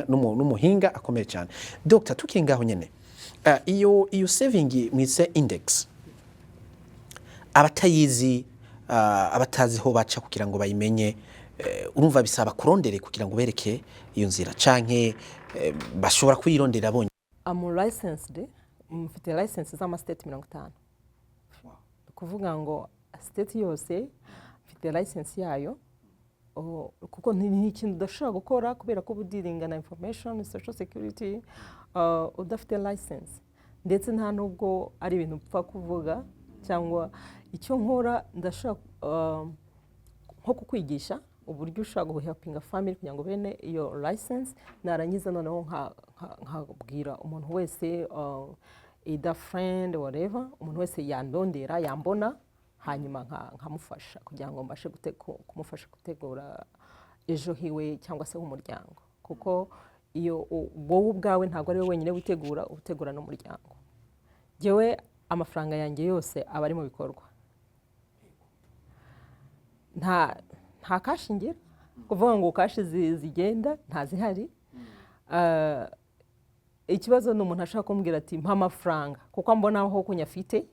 A: n'umuhinga akomeye cyane Dr. tukingaho nyene iyo saving mwise index abatayizi abataziho baca kugira ngo bayimenye urumva bisaba kurondere kugira ngo bereke iyo nzira canke bashobora kuyirondera abonye
B: licensed mfite license z'ama state 50 kuvuga ngo state yose mfite license yayo kuko ni ikintu udashobora gukora kubera ko budiringa na information social security udafite license ndetse nta nubwo ari ibintu upfa kuvuga cyangwa icyo nkora ndashaka nko kukwigisha uburyo ushaka guhelpinga family kugira ngo bene iyo license narangiza noneho nkabwira umuntu wese either friend whatever umuntu wese yandondera yambona hanyuma nkamufasha kugira ngo mbashe kumufasha gutegura ejo hiwe cyangwa se umuryango kuko iyo wowe ubwawe ntabwo ari we wenyine utegura n'umuryango jewe amafaranga yanjye yose aba ari mu bikorwa nta kashi ngira kuvuga ngo kashi zigenda ntazihari ikibazo ni umuntu ashaka kumbwira ati mpa amafaranga kuko mbona aho kunyafite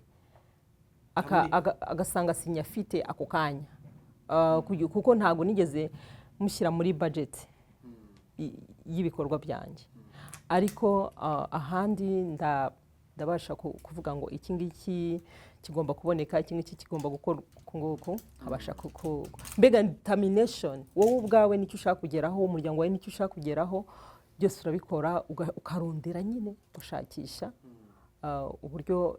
B: agasanga sinyafite ako kanya kuko ntago nigeze mushyira muri budget y'ibikorwa byanjye ariko ahandi ndabasha kuvuga ngo iki ngiki kigomba kuboneka iki ngiki kigomba gukora nguko habasha mbega determination wowe ubwawe nicyo ushaka kugeraho umuryango wawe nicyo ushaka kugeraho byose urabikora ukarondera nyine gushakisha uburyo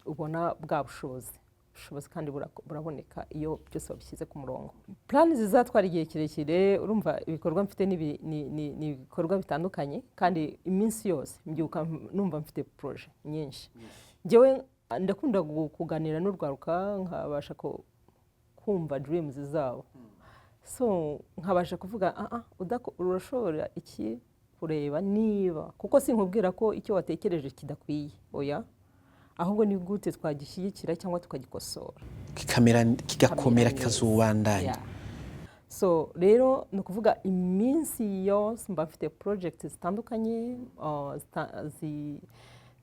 B: ubona bwa bushobozi kandi buraboneka iyo byose babishyize ku murongo plan zizatwara igihe kirekire urumva ibikorwa mfite ni ibikorwa bitandukanye kandi iminsi yose mbyuka numva mfite projet nyinshi njyewe ndakunda kuganira n'urwaruka nkabasha kumva dreams zabo so nkabasha kuvuga urashobora iki kureba niba kuko sinkubwira ko icyo watekereje kidakwiye oya ahubwo ni gute twagishyigikira cyangwa tukagikosora
A: kigakomera kikazubandanya
B: so rero ni ukuvuga iminsi yose mba mfite project zitandukanye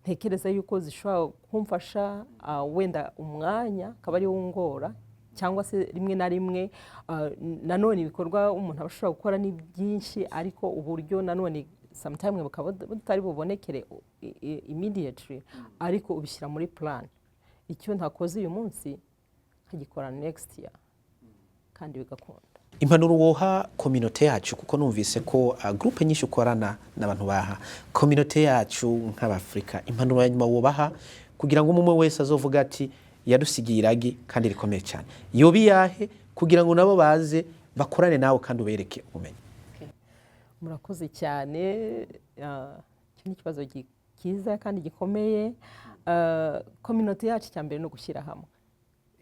B: ntekereza yuko zishobora kumfasha wenda umwanya akaba ari wo ngora cyangwa se rimwe na rimwe nanone ibikorwa umuntu ashobora gukora ni byinshi ariko uburyo nanone sometimes bukaba butari bubonekere immediately ariko ubishyira muri plan icyo ntakoze uyu munsi nkagikora next year kandi bigakunda
A: impanuro woha community yacu kuko numvise ko groupe nyinshi ukorana n'abantu baha community yacu nk'abafrika impanuro ya nyuma wobaha kugira ngo umwe wese azovuga ati yadusigiye iragi kandi rikomeye cyane yobi yahe kugira ngo nabo baze bakorane nawe kandi ubereke ubumenyi
B: murakoze cyane cyo ni ikibazo cyiza kandi gikomeye community yacu cyambere no gushyira hamwe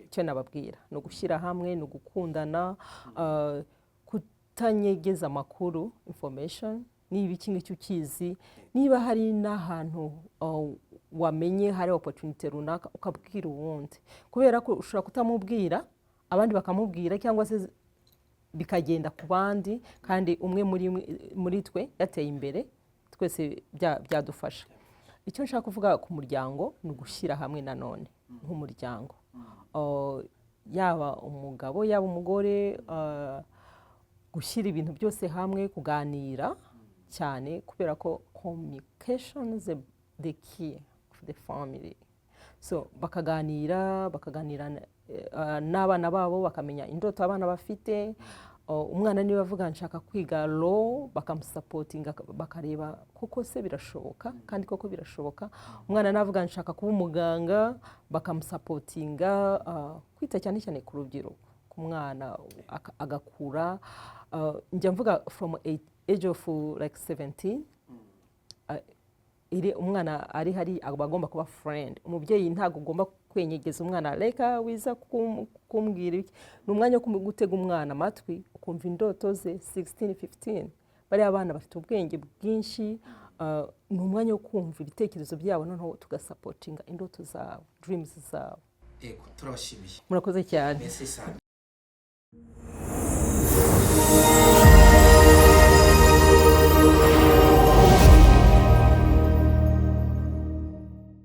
B: icyo nababwira no gushyira hamwe no gukundana kutanyegeza amakuru information niba iki ngicyo ukizi niba hari n'ahantu wamenye hari opportunity runaka ukabwira uwundi kubera ko ushobora kutamubwira abandi bakamubwira cyangwa se bikagenda ku bandi kandi umwe muri twe yateye imbere twese byadufasha. Icyo nshaka kuvuga ku muryango ni ugushyira hamwe nanone nk'umuryango, yaba umugabo yaba umugore, gushyira ibintu byose hamwe, kuganira cyane kubera ko communication is the key of the family. So bakaganira n'abana babo, bakamenya indoto abana bafite. Umwana niba avuga nshaka kwiga law, bakamusapotinga bakareba koko se birashoboka, kandi koko birashoboka. Umwana navuga nshaka kuba umuganga, bakamusapotinga. Kwita cyane cyane ku rubyiruko, ku mwana agakura. Njya mvuga from age of like 17, umwana ari hari agomba kuba friend. Umubyeyi ntago ugomba kwenyegeza umwana reka wiza kumbwira iki. Ni umwanya wo gutega umwana amatwi, ukumva indoto ze. 16 15 bari abana bafite ubwenge bwinshi, ni umwanya wo kumva ibitekerezo byabo, noneho tugasapotinga indoto zabo, dreams zabo.
A: Turabashimiye.
B: Murakoze cyane.